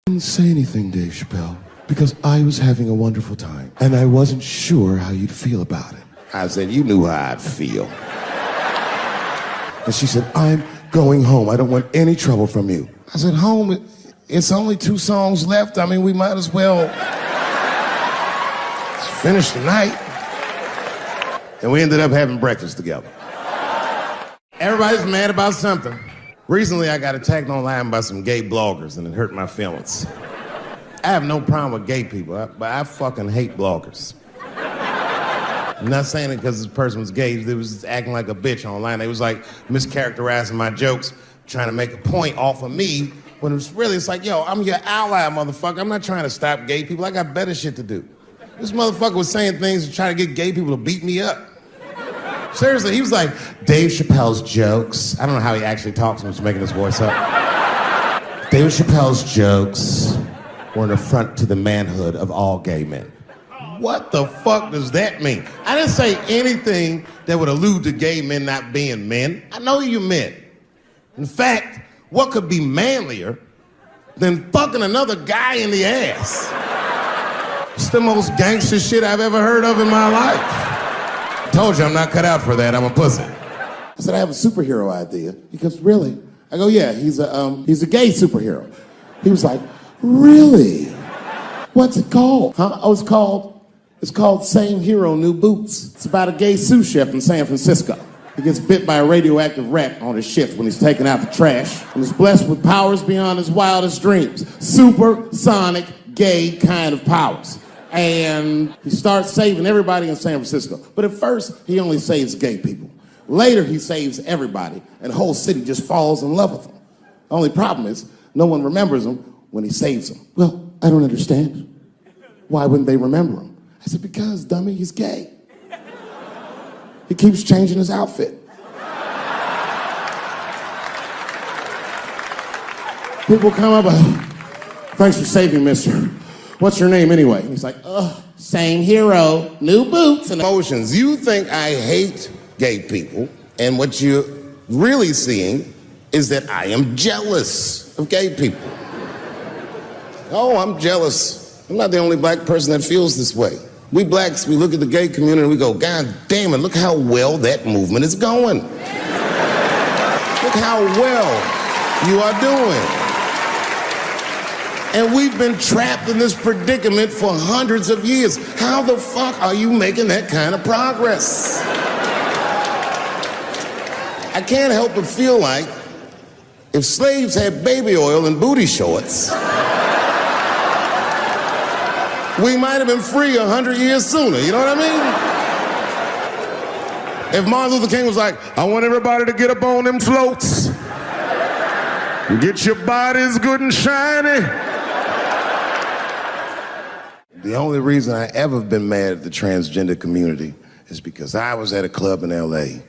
Didn't say anything, Dave Chappelle, because I was having a wonderful time, and I wasn't sure how you'd feel about it. I said, you knew how I'd feel. And she said, I'm going home. I don't want any trouble from you. I said, home? It's only 2 songs left. I mean, we might as well finish the night. And we ended up having breakfast together. Everybody's mad about something. Recently, I got attacked online by some gay bloggers, and it hurt my feelings. I have no problem with gay people, but I fucking hate bloggers. I'm not saying it because this person was gay. They was acting like a bitch online. They was like mischaracterizing my jokes, trying to make a point off of me, when it's like, yo, I'm your ally, motherfucker. I'm not trying to stop gay people. I got better shit to do. This motherfucker was saying things to try to get gay people to beat me up. Seriously, he was like, Dave Chappelle's jokes. I don't know how he actually talks, I'm just making his voice up. Dave Chappelle's jokes were an affront to the manhood of all gay men. What the fuck does that mean? I didn't say anything that would allude to gay men not being men. I know you men. In fact, what could be manlier than fucking another guy in the ass? It's the most gangster shit I've ever heard of in my life. I told you I'm not cut out for that. I'm a pussy. I said, I have a superhero idea. He goes, really? I go, yeah, he's a gay superhero. He was like, really? What's it called? Huh? Oh, it's called Same Hero, New Boots. It's about a gay sous chef in San Francisco. He gets bit by a radioactive rat on his shift when he's taking out the trash, and is blessed with powers beyond his wildest dreams. Supersonic, gay kind of powers. And he starts saving everybody in San Francisco. But at first, he only saves gay people. Later, he saves everybody, and the whole city just falls in love with him. The only problem is, no one remembers him when he saves them. Well, I don't understand. Why wouldn't they remember him? I said, because, dummy, he's gay. He keeps changing his outfit. People come up, thanks for saving, mister. What's your name anyway? And he's like, same hero, new boots. And emotions. You think I hate gay people, and what you're really seeing is that I am jealous of gay people. Oh, I'm jealous. I'm not the only black person that feels this way. We blacks, we look at the gay community and we go, God damn it, look how well that movement is going. Look how well you are doing. And we've been trapped in this predicament for hundreds of years. How the fuck are you making that kind of progress? I can't help but feel like if slaves had baby oil and booty shorts, we might have been free 100 years sooner, you know what I mean? If Martin Luther King was like, I want everybody to get up on them floats, get your bodies good and shiny. The only reason I ever been mad at the transgender community is because I was at a club in LA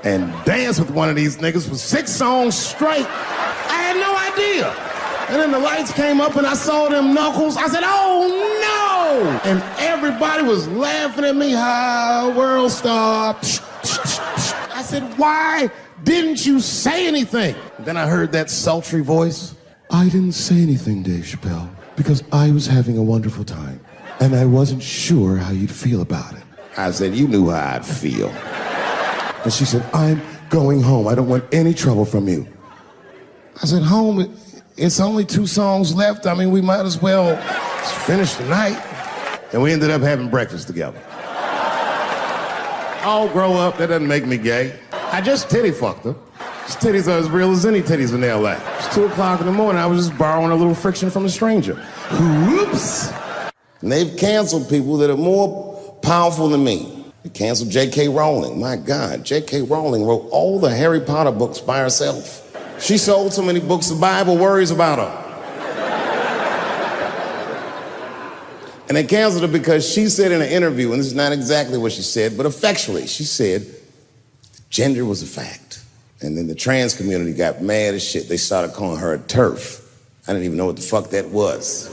and danced with one of these niggas for 6 songs straight. I had no idea. And then the lights came up and I saw them knuckles. I said, oh no! And everybody was laughing at me, hi, world star. I said, why didn't you say anything? Then I heard that sultry voice. I didn't say anything, Dave Chappelle, because I was having a wonderful time, and I wasn't sure how you'd feel about it. I said, you knew how I'd feel. And she said, I'm going home. I don't want any trouble from you. I said, home? It's only 2 songs left. I mean, we might as well finish the night. And we ended up having breakfast together. I'll grow up. That doesn't make me gay. I just titty fucked her. His titties are as real as any titties in LA. It's 2 o'clock in the morning. I was just borrowing a little friction from a stranger. Whoops. And they've canceled people that are more powerful than me. They canceled J.K. Rowling. My God, J.K. Rowling wrote all the Harry Potter books by herself. She sold so many books, the Bible worries about her. And they canceled her because she said in an interview, and this is not exactly what she said, but effectually, she said gender was a fact. And then the trans community got mad as shit. They started calling her a TERF. I didn't even know what the fuck that was.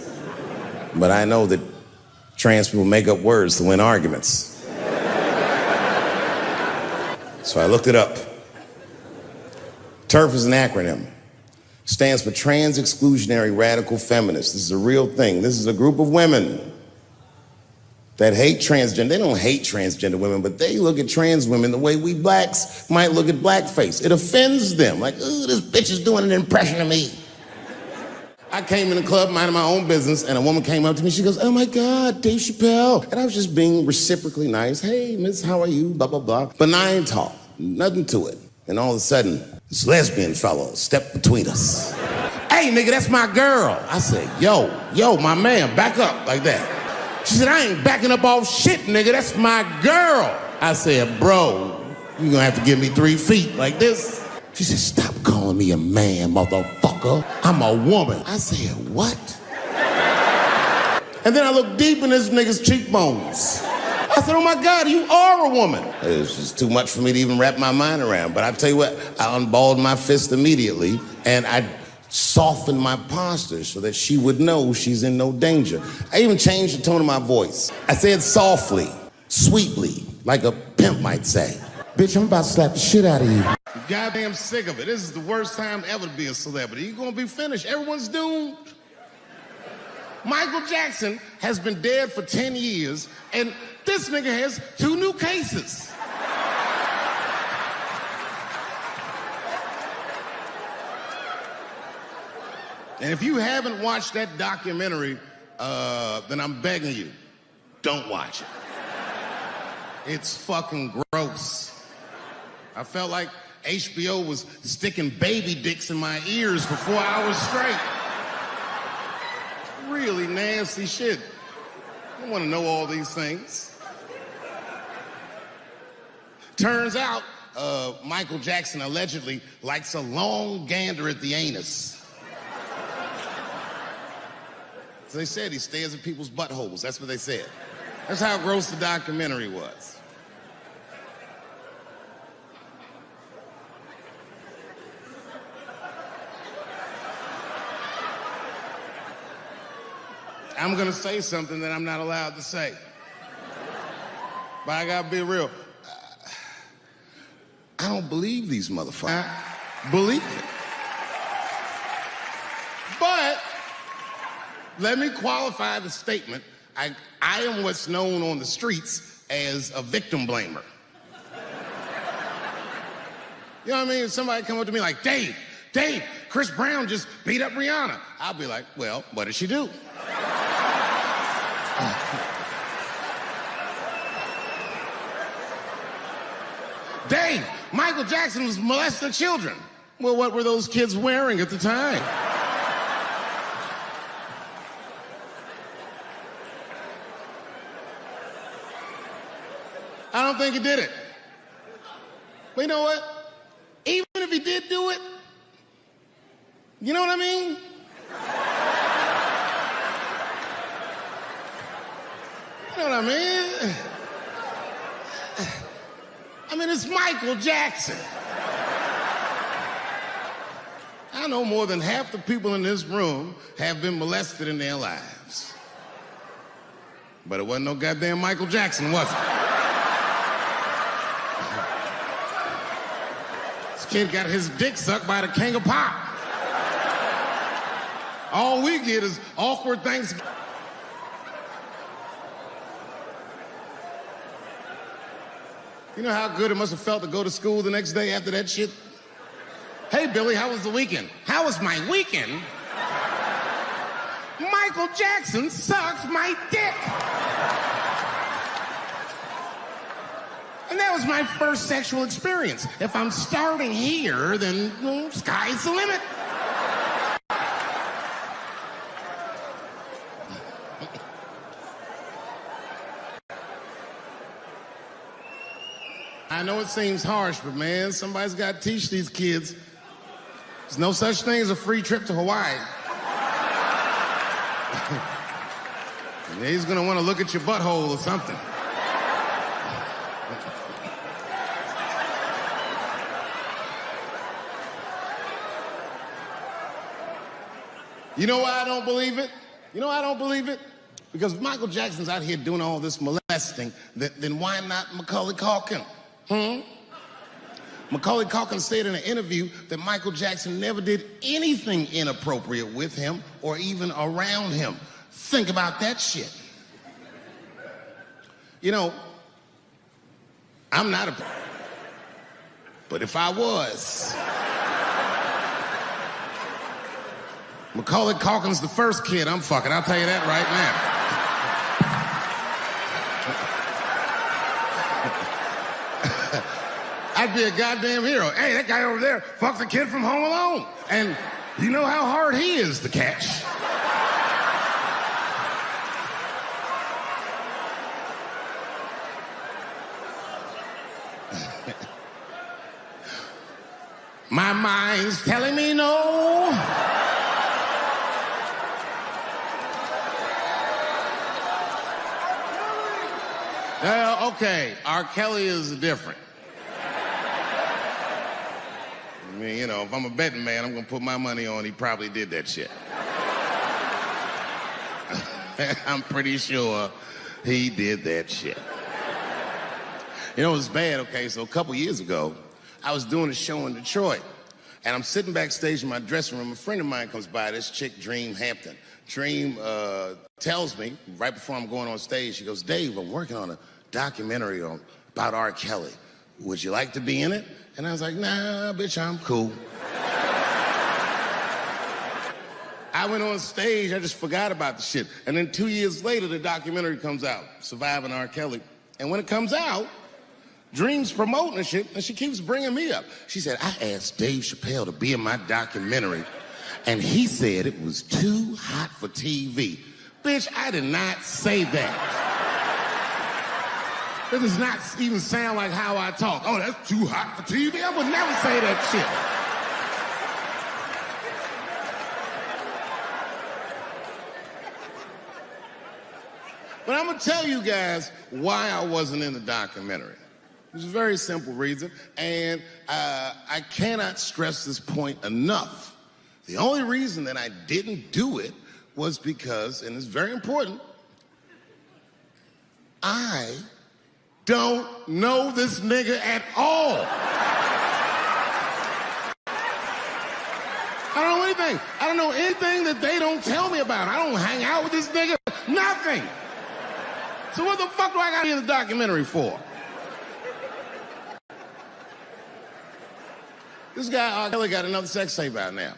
But I know that trans people make up words to win arguments. So I looked it up. TERF is an acronym. Stands for Trans Exclusionary Radical Feminists. This is a real thing. This is a group of women that hate transgender. They don't hate transgender women, but they look at trans women the way we blacks might look at blackface. It offends them. Like, ooh, this bitch is doing an impression of me. I came in the club minding my own business, and a woman came up to me. She goes, oh my God, Dave Chappelle. And I was just being reciprocally nice. Hey, miss, how are you? Blah, blah, blah. Benign talk, nothing to it. And all of a sudden, this lesbian fellow stepped between us. Hey, nigga, that's my girl. I said, yo, my man, back up like that. She said, I ain't backing up off shit, nigga. That's my girl. I said, bro, you're gonna have to give me 3 feet like this. She said, stop calling me a man, motherfucker. I'm a woman. I said, what? And then I looked deep in this nigga's cheekbones. I said, oh my God, you are a woman. It was just too much for me to even wrap my mind around. But I tell you what, I unballed my fist immediately, and I softened my posture so that she would know she's in no danger. I even changed the tone of my voice. I said softly, sweetly, like a pimp might say. Bitch, I'm about to slap the shit out of you. I'm goddamn sick of it. This is the worst time ever to be a celebrity. You're gonna be finished. Everyone's doomed. Michael Jackson has been dead for 10 years, and this nigga has 2 new cases. And if you haven't watched that documentary, then I'm begging you, don't watch it. It's fucking gross. I felt like HBO was sticking baby dicks in my ears for 4 hours straight. Really nasty shit. I don't want to know all these things. Turns out, Michael Jackson allegedly likes a long gander at the anus. So they said he stares at people's buttholes. That's what they said. That's how gross the documentary was. I'm gonna say something that I'm not allowed to say. But I gotta be real. I don't believe these motherfuckers. I believe it. But let me qualify the statement. I am what's known on the streets as a victim blamer. You know what I mean? If somebody come up to me like, Dave, Chris Brown just beat up Rihanna. I'll be like, well, what did she do? Dave, Michael Jackson was molesting children. Well, what were those kids wearing at the time? I don't think he did it. But you know what? Even if he did do it, you know what I mean? You know what I mean? I mean, it's Michael Jackson. I know more than half the people in this room have been molested in their lives. But it wasn't no goddamn Michael Jackson, was it? This kid got his dick sucked by the king of pop. All we get is awkward things. You know how good it must have felt to go to school the next day after that shit? Hey, Billy, how was the weekend? How was my weekend? Michael Jackson sucked my dick. And that was my first sexual experience. If I'm starting here, then well, sky's the limit. I know it seems harsh, but man, somebody's got to teach these kids. There's no such thing as a free trip to Hawaii. He's gonna want to look at your butthole or something. You know why I don't believe it? You know why I don't believe it? Because if Michael Jackson's out here doing all this molesting, then why not Macaulay Culkin? Macaulay Culkin said in an interview that Michael Jackson never did anything inappropriate with him or even around him. Think about that shit. You know, I'm not a... But if I was... Macaulay Culkin's the first kid I'm fucking, I'll tell you that right now. I'd be a goddamn hero. Hey, that guy over there fucked the kid from Home Alone. And you know how hard he is to catch. My mind's telling me no. Okay, R. Kelly is different. I mean, you know, if I'm a betting man, I'm gonna put my money on he probably did that shit. I'm pretty sure he did that shit. You know, it was bad, okay, so a couple years ago, I was doing a show in Detroit, and I'm sitting backstage in my dressing room. A friend of mine comes by, this chick, Dream Hampton. Dream tells me, right before I'm going on stage, she goes, Dave, I'm working on a documentary about R. Kelly. Would you like to be in it? And I was like, nah, bitch, I'm cool. I went on stage, I just forgot about the shit. And then 2 years later, the documentary comes out, Surviving R. Kelly. And when it comes out, Dream's promoting the shit, and she keeps bringing me up. She said, I asked Dave Chappelle to be in my documentary, and he said it was too hot for TV. Bitch, I did not say that. It does not even sound like how I talk. Oh, that's too hot for TV? I would never say that shit. But I'm gonna tell you guys why I wasn't in the documentary. There's a very simple reason, and I cannot stress this point enough. The only reason that I didn't do it was because, and it's very important, I don't know this nigga at all. I don't know anything. I don't know anything that they don't tell me about. I don't hang out with this nigga. Nothing. So what the fuck do I got to be in the documentary for? This guy, R. Kelly, got another sex tape out now.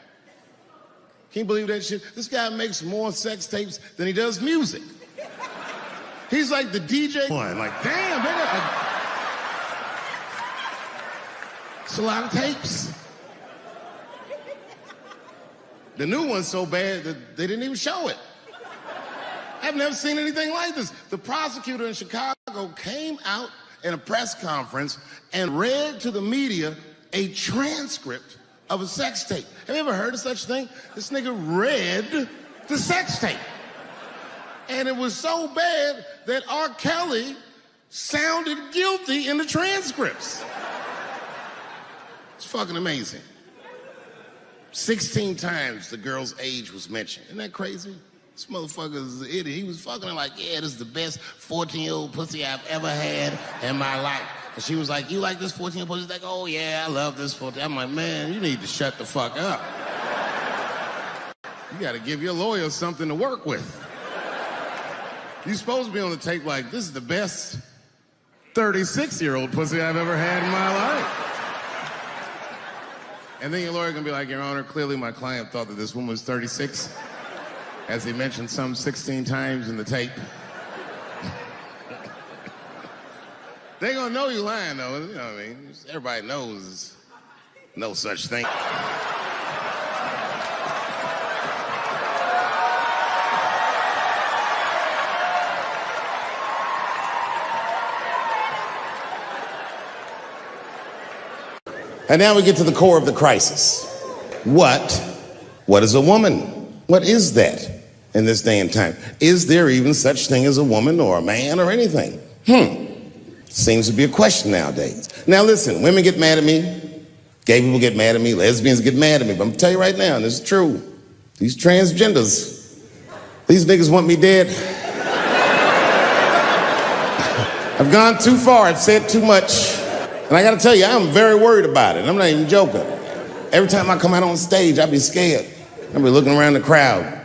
Can you believe that shit? This guy makes more sex tapes than he does music. He's like the DJ one. Like, damn, it's a lot of tapes. The new one's so bad that they didn't even show it. I've never seen anything like this. The prosecutor in Chicago came out in a press conference and read to the media a transcript of a sex tape. Have you ever heard of such a thing? This nigga read the sex tape. And it was so bad that R. Kelly sounded guilty in the transcripts. It's fucking amazing. 16 times the girl's age was mentioned. Isn't that crazy? This motherfucker is an idiot. He was fucking her like, yeah, this is the best 14-year-old pussy I've ever had in my life. And she was like, you like this 14-year-old pussy? He's like, oh yeah, I love this 14. I'm like, man, you need to shut the fuck up. You gotta give your lawyer something to work with. You're supposed to be on the tape like, this is the best 36-year-old pussy I've ever had in my life. And then your lawyer gonna be like, Your Honor, clearly my client thought that this woman was 36, as he mentioned some 16 times in the tape. They gonna know you lying though, you know what I mean? Everybody knows no such thing. And now we get to the core of the crisis. What is a woman? What is that in this day and time? Is there even such thing as a woman or a man or anything? Seems to be a question nowadays. Now listen, women get mad at me, gay people get mad at me, lesbians get mad at me, but I'm gonna tell you right now, and this is true, these transgenders, these niggas want me dead. I've gone too far, I've said too much. And I gotta tell you, I'm very worried about it. I'm not even joking. Every time I come out on stage, I be scared. I be looking around the crowd,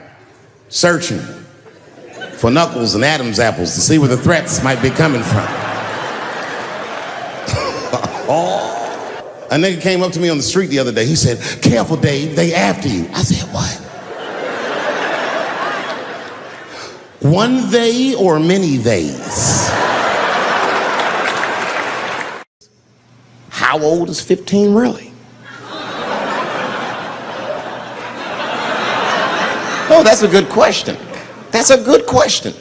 searching for knuckles and Adam's apples to see where the threats might be coming from. A nigga came up to me on the street the other day. He said, "Careful, Dave, they after you." I said, "What? One they or many theys?" How old is 15 really? Oh, that's a good question. That's a good question.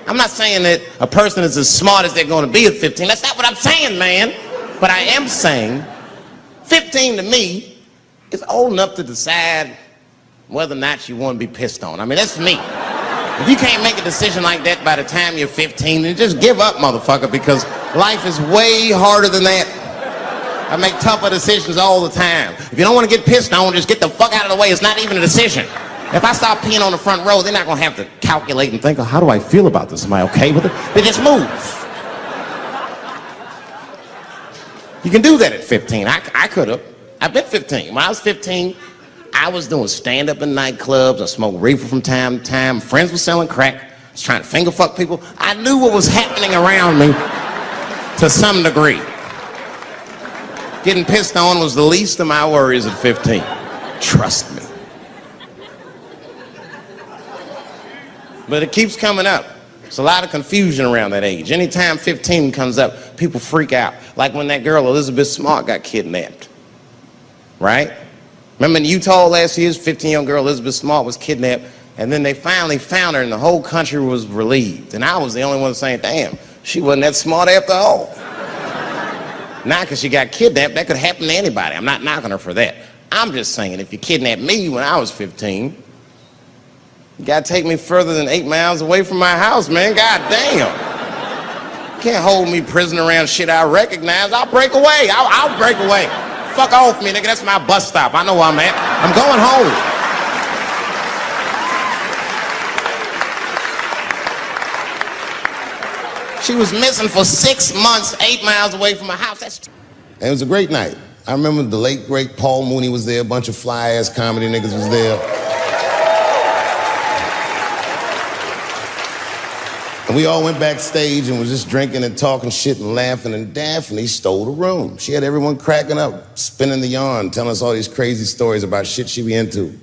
I'm not saying that a person is as smart as they're going to be at 15. That's not what I'm saying, man. But I am saying 15 to me is old enough to decide whether or not you want to be pissed on. I mean, that's me. If you can't make a decision like that by the time you're 15, then just give up, motherfucker, because life is way harder than that. I make tougher decisions all the time. If you don't want to get pissed on, just get the fuck out of the way. It's not even a decision. If I start peeing on the front row, they're not going to have to calculate and think, "Oh, how do I feel about this? Am I okay with it?" They just move. You can do that at 15. I could have. I've been 15. When I was 15, I was doing stand-up in nightclubs. I smoked reefer from time to time. Friends were selling crack. I was trying to finger fuck people. I knew what was happening around me to some degree. Getting pissed on was the least of my worries at 15. Trust me. But it keeps coming up. There's a lot of confusion around that age. Anytime 15 comes up, people freak out. Like when that girl, Elizabeth Smart, got kidnapped. Right? Remember in Utah last year, 15-year-old girl Elizabeth Smart was kidnapped, and then they finally found her and the whole country was relieved. And I was the only one saying, "Damn, she wasn't that smart after all." Not because she got kidnapped, that could happen to anybody. I'm not knocking her for that. I'm just saying, if you kidnapped me when I was 15, you gotta take me further than 8 miles away from my house, man. God damn. You can't hold me prisoner around shit I recognize. I'll break away. I'll break away. Fuck off me, nigga. That's my bus stop. I know where I'm at. I'm going home. She was missing for 6 months, 8 miles away from my house. It was a great night. I remember the late, great Paul Mooney was there. A bunch of fly-ass comedy niggas was there. And we all went backstage and was just drinking and talking shit and laughing, and Daphne stole the room. She had everyone cracking up, spinning the yarn, telling us all these crazy stories about shit she be into.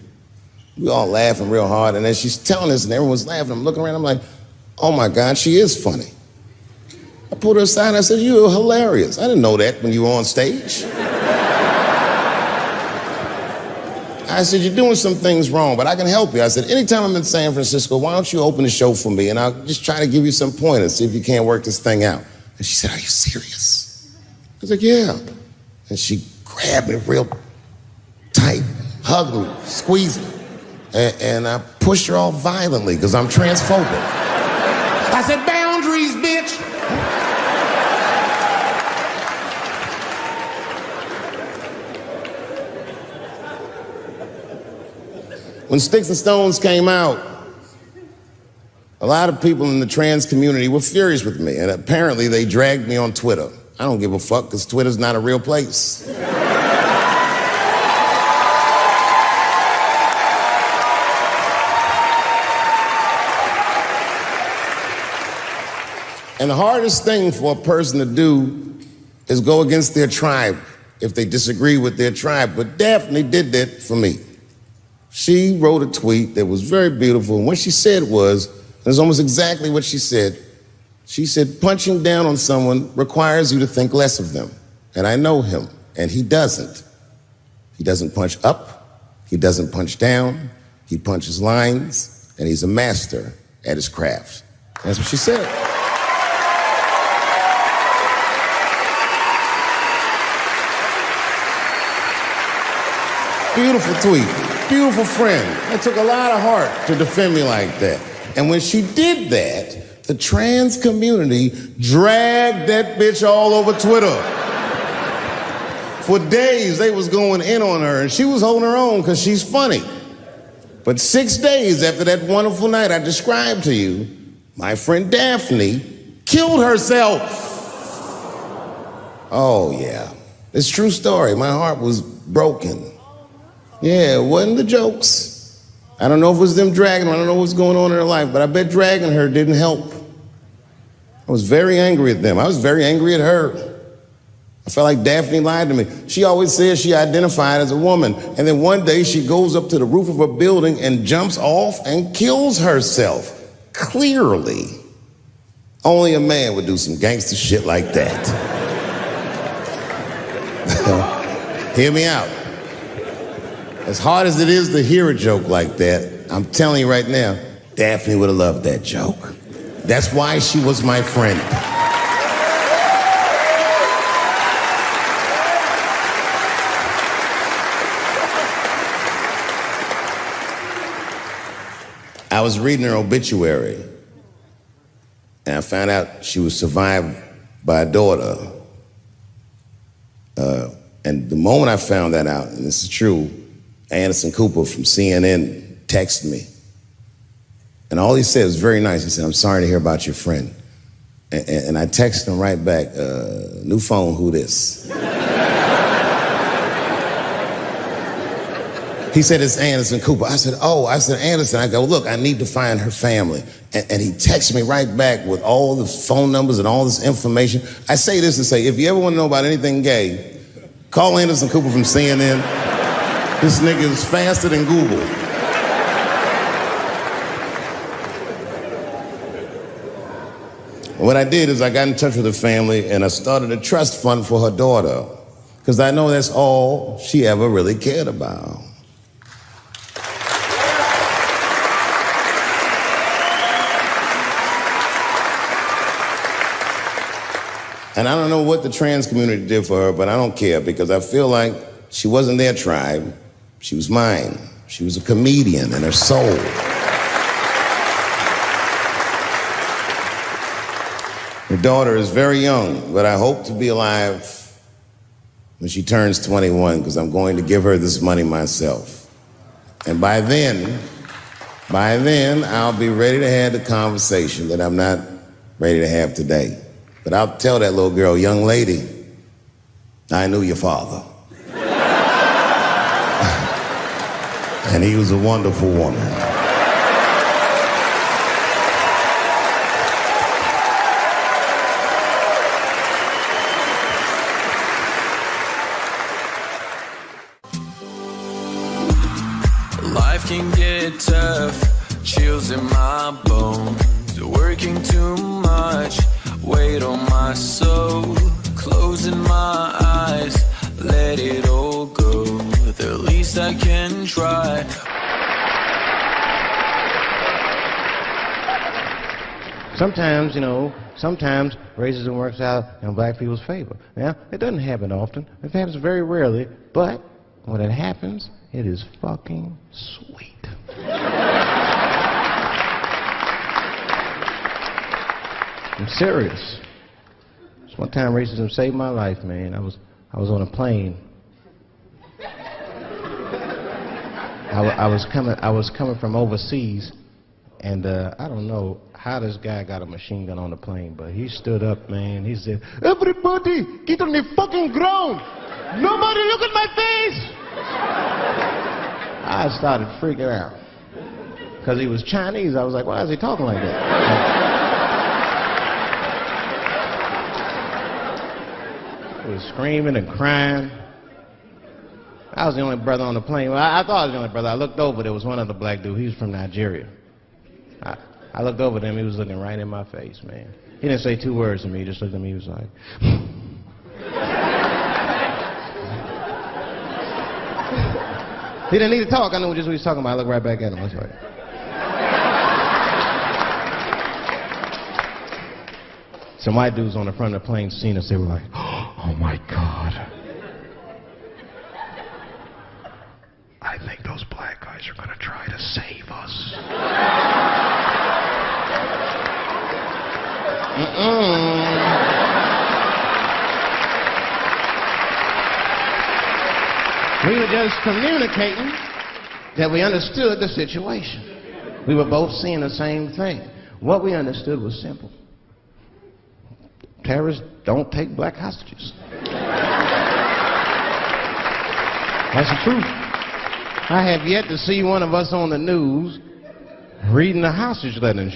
We all laughing real hard, and then she's telling us and everyone's laughing. I'm looking around, I'm like, "Oh my God, she is funny." I pulled her aside and I said, "You're hilarious. I didn't know that when you were on stage." I said, "You're doing some things wrong, but I can help you." I said, "Anytime I'm in San Francisco, why don't you open the show for me and I'll just try to give you some pointers, see if you can't work this thing out." And she said, "Are you serious?" I was like, "Yeah." And she grabbed me real tight, hugged me, squeezed me. And I pushed her all violently because I'm transphobic. I said, "Boundaries, bitch." When Sticks and Stones came out, a lot of people in the trans community were furious with me, and apparently they dragged me on Twitter. I don't give a fuck, because Twitter's not a real place. And the hardest thing for a person to do is go against their tribe if they disagree with their tribe. But Daphne did that for me. She wrote a tweet that was very beautiful, and what she said was, it was almost exactly what she said. She said, "Punching down on someone requires you to think less of them. And I know him, and he doesn't. He doesn't punch up, he doesn't punch down, he punches lines, and he's a master at his craft." That's what she said. Beautiful tweet. Beautiful friend. It took a lot of heart to defend me like that. And when she did that, the trans community dragged that bitch all over Twitter. For days, they was going in on her, and she was holding her own because she's funny. But 6 days after that wonderful night I described to you, my friend Daphne killed herself. Oh, yeah. It's a true story. My heart was broken. Yeah, it wasn't the jokes. I don't know if it was them dragging her. I don't know what's going on in her life, but I bet dragging her didn't help. I was very angry at them. I was very angry at her. I felt like Daphne lied to me. She always says she identified as a woman, and then one day she goes up to the roof of a building and jumps off and kills herself. Clearly, only a man would do some gangster shit like that. Hear me out. As hard as it is to hear a joke like that, I'm telling you right now, Daphne would have loved that joke. That's why she was my friend. I was reading her obituary, and I found out she was survived by a daughter. And the moment I found that out, and this is true, Anderson Cooper from CNN texted me. And all he said was very nice. He said, "I'm sorry to hear about your friend." And I texted him right back, "New phone, who this?" He said, "It's Anderson Cooper." I said, "Oh," I said, "Anderson." I go, "Look, I need to find her family." And he texted me right back with all the phone numbers and all this information. I say this to say, if you ever want to know about anything gay, call Anderson Cooper from CNN. This nigga is faster than Google. What I did is I got in touch with her family and I started a trust fund for her daughter, because I know that's all she ever really cared about. And I don't know what the trans community did for her, but I don't care, because I feel like she wasn't their tribe. She was mine. She was a comedian in her soul. Her daughter is very young, but I hope to be alive when she turns 21, because I'm going to give her this money myself. And by then, I'll be ready to have the conversation that I'm not ready to have today. But I'll tell that little girl, "Young lady, I knew your father. And he was a wonderful woman." Life can get tough, chills in my bones, working too much, weight on my soul, closing my eyes, let it all go, the least I can try. Sometimes, sometimes racism works out in black people's favor. Now, it doesn't happen often. It happens very rarely, but when it happens, it is fucking sweet. I'm serious. This one time racism saved my life, man. I was on a plane. I was coming from overseas, and I don't know how this guy got a machine gun on the plane, but he stood up, man. He said, "Everybody, get on the fucking ground! Nobody look at my face!" I started freaking out. Because he was Chinese, I was like, why is he talking like that? He was screaming and crying. I was the only brother on the plane. Well, I thought I was the only brother. I looked over, there was one other black dude. He was from Nigeria. I looked over at him, he was looking right in my face, man. He didn't say two words to me, he just looked at me, he was like... He didn't need to talk, I knew just what he was talking about. I looked right back at him, that's right. Some white dudes on the front of the plane seen us, they were like, "Oh my God. I think those black guys are gonna try to save us." We were just communicating that we understood the situation. We were both seeing the same thing. What we understood was simple. Terrorists don't take black hostages. That's the truth. I have yet to see one of us on the news reading the hostage letters.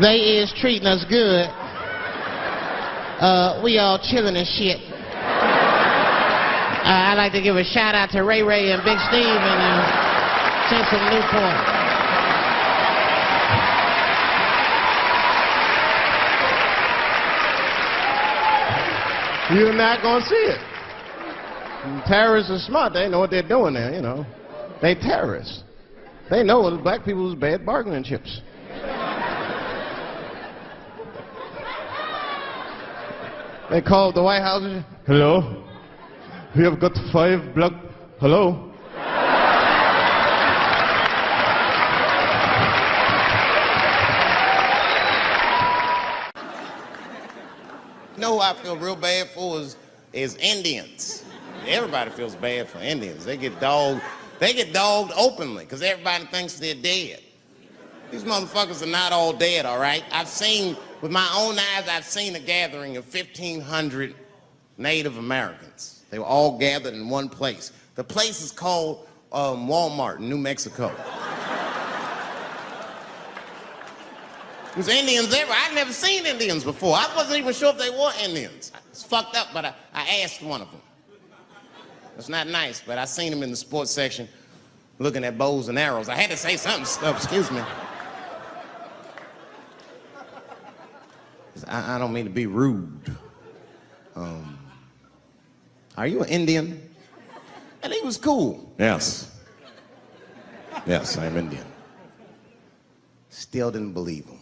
They is treating us good. We all chilling and shit. I'd like to give a shout out to Ray Ray and Big Steve and Central Newport. You're not gonna see it. Terrorists are smart. They know what they're doing there, you know. They terrorists. They know black people's bad bargaining chips. They called the White House. Hello? We have got 5 black... Hello? You know who I feel real bad for is Indians. Everybody feels bad for Indians. They get dogged openly because everybody thinks they're dead. These motherfuckers are not all dead, all right? With my own eyes, I've seen a gathering of 1,500 Native Americans. They were all gathered in one place. The place is called Walmart in New Mexico. There's Indians everywhere. I'd never seen Indians before. I wasn't even sure if they were Indians. It's fucked up, but I asked one of them. It's not nice, but I seen them in the sports section looking at bows and arrows. I had to say something, excuse me. I don't mean to be rude. Are you an Indian? And he was cool. Yes. Yes, I'm Indian. Still didn't believe him.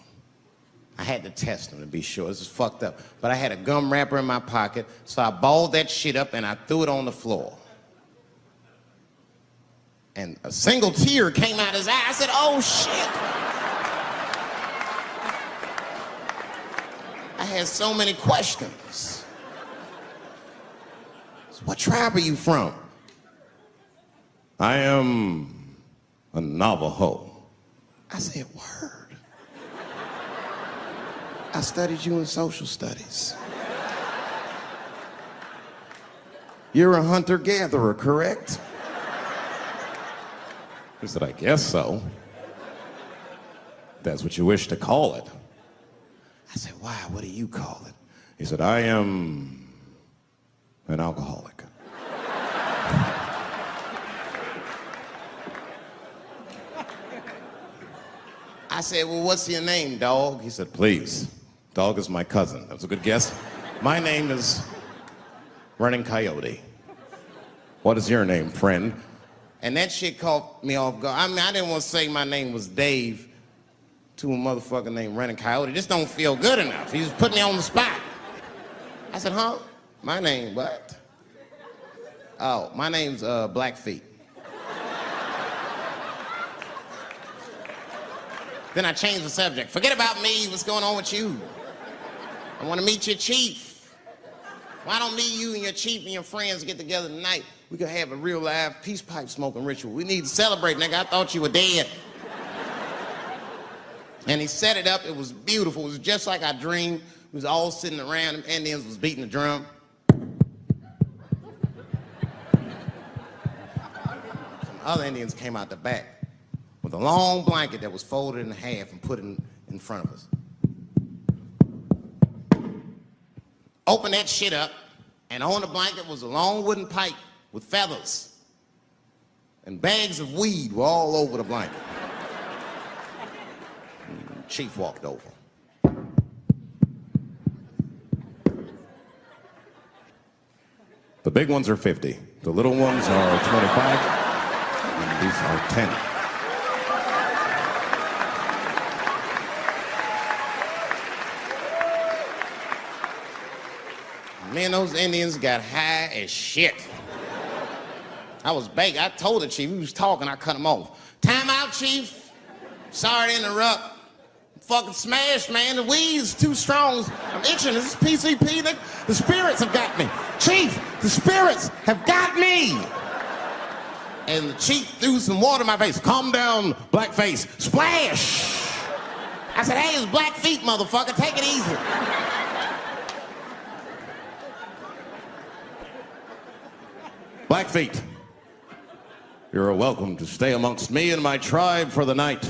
I had to test him to be sure. This is fucked up. But I had a gum wrapper in my pocket, so I balled that shit up and I threw it on the floor. And a single tear came out his eye. I said, oh shit. I had so many questions. So what tribe are you from? I am a Navajo. I said, word. I studied you in social studies. You're a hunter-gatherer, correct? He said, I guess so. That's what you wish to call it. I said, why? What do you call it? He said, I am an alcoholic. I said, well, what's your name, dog? He said, please. Dog is my cousin. That was a good guess. My name is Running Coyote. What is your name, friend? And that shit caught me off guard. I mean, I didn't want to say my name was Dave to a motherfucker named Running Coyote. This don't feel good enough. He just put me on the spot. I said, huh? My name, what? Oh, my name's Blackfeet. Then I changed the subject. Forget about me. What's going on with you? I want to meet your chief. Why don't me, you, and your chief and your friends get together tonight? We could have a real live peace pipe smoking ritual. We need to celebrate, nigga. I thought you were dead. And he set it up. It was beautiful. It was just like I dreamed. We was all sitting around. Them Indians was beating the drum. Some other Indians came out the back with a long blanket that was folded in half and put in front of us. Open that shit up, and on the blanket was a long wooden pipe with feathers. And bags of weed were all over the blanket. And Chief walked over. The big ones are 50. The little ones are 25. And these are 10. Me and those Indians got high as shit. I was baked. I told the chief, he was talking, I cut him off. Time out, chief. Sorry to interrupt. I'm fucking smashed, man. The weed's too strong. I'm itching. This is PCP. The spirits have got me. Chief, the spirits have got me. And the chief threw some water in my face. Calm down, blackface. Splash. I said, hey, it's Blackfeet, motherfucker. Take it easy. Blackfeet, you're welcome to stay amongst me and my tribe for the night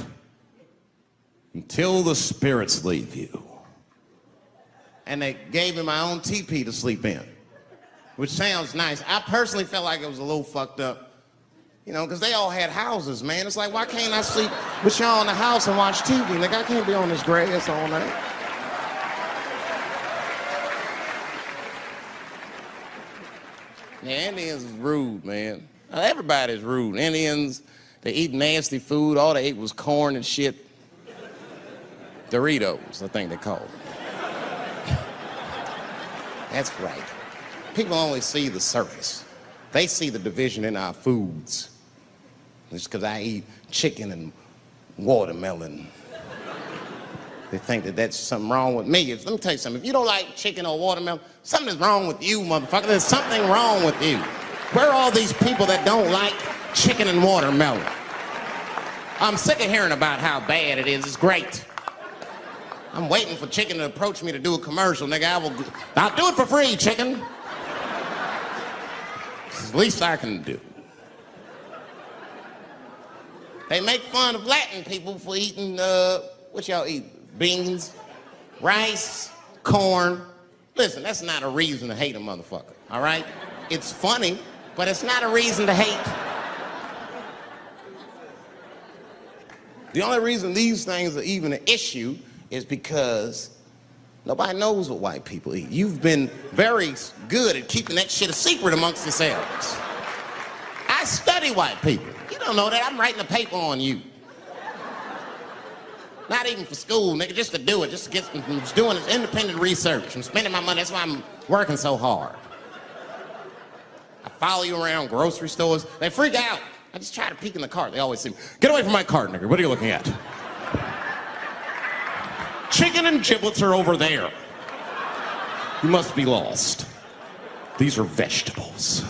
until the spirits leave you. And they gave me my own teepee to sleep in, which sounds nice. I personally felt like it was a little fucked up, you know, because they all had houses, man. It's like, why can't I sleep with y'all in the house and watch TV? Like, I can't be on this grass all night. Yeah, Indians is rude, man. Everybody's rude. Indians, they eat nasty food. All they ate was corn and shit. Doritos, I think they call it. That's right. People only see the surface. They see the division in our foods. It's because I eat chicken and watermelon. They think that that's something wrong with me. Let me tell you something. If you don't like chicken or watermelon, something is wrong with you, motherfucker. There's something wrong with you. Where are all these people that don't like chicken and watermelon? I'm sick of hearing about how bad it is. It's great. I'm waiting for chicken to approach me to do a commercial, nigga. I'll do it for free, chicken. It's the least I can do. They make fun of Latin people for eating, what y'all eat? Beans, rice, corn. Listen, that's not a reason to hate a motherfucker, all right? It's funny, but it's not a reason to hate. The only reason these things are even an issue is because nobody knows what white people eat. You've been very good at keeping that shit a secret amongst yourselves. I study white people. You don't know that. I'm writing a paper on you. Not even for school, nigga, just to do it, just to get, I'm just doing this independent research. I'm spending my money, that's why I'm working so hard. I follow you around grocery stores. They freak out. I just try to peek in the cart. They always say, get away from my cart, nigga. What are you looking at? Chicken and giblets are over there. You must be lost. These are vegetables.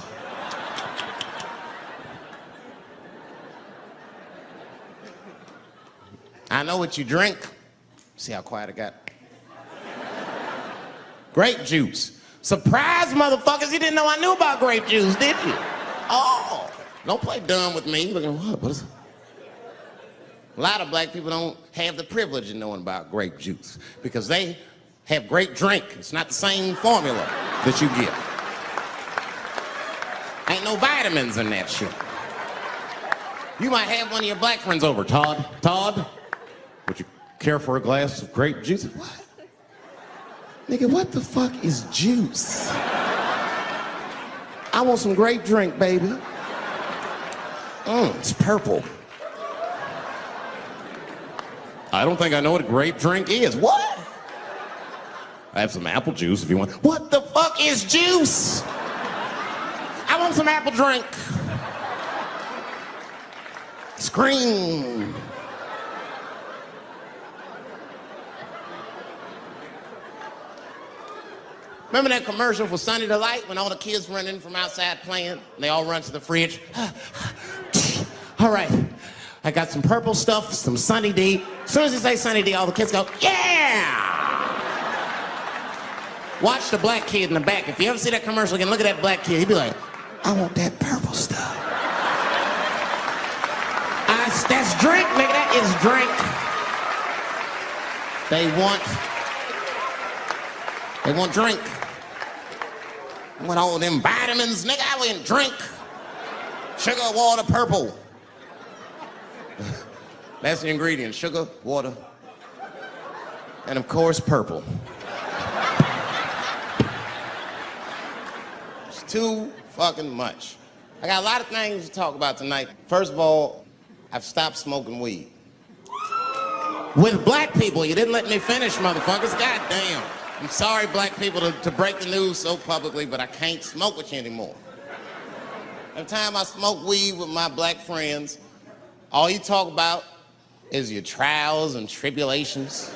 I know what you drink. See how quiet I got? Grape juice. Surprise, motherfuckers, you didn't know I knew about grape juice, did you? Oh, don't play dumb with me. Looking, what is it? A lot of black people don't have the privilege of knowing about grape juice because they have grape drink. It's not the same formula that you get. Ain't no vitamins in that shit. You might have one of your black friends over. Todd, would you care for a glass of grape juice? What? Nigga, what the fuck is juice? I want some grape drink, baby. It's purple. I don't think I know what a grape drink is. What? I have some apple juice if you want. What the fuck is juice? I want some apple drink. Scream. Remember that commercial for Sunny Delight when all the kids run in from outside playing and they all run to the fridge? All right, I got some purple stuff, some Sunny D. As soon as you say Sunny D, all the kids go, yeah! Watch the black kid in the back. If you ever see that commercial again, look at that black kid. He'd be like, I want that purple stuff. That's drink, nigga, that is drink. They want drink. I want all them vitamins, nigga, I want drink. Sugar, water, purple. That's the ingredient, sugar, water, and of course, purple. It's too fucking much. I got a lot of things to talk about tonight. First of all, I've stopped smoking weed. With black people, you didn't let me finish, motherfuckers. God damn. I'm sorry, black people, to break the news so publicly, but I can't smoke with you anymore. Every time I smoke weed with my black friends, all you talk about is your trials and tribulations.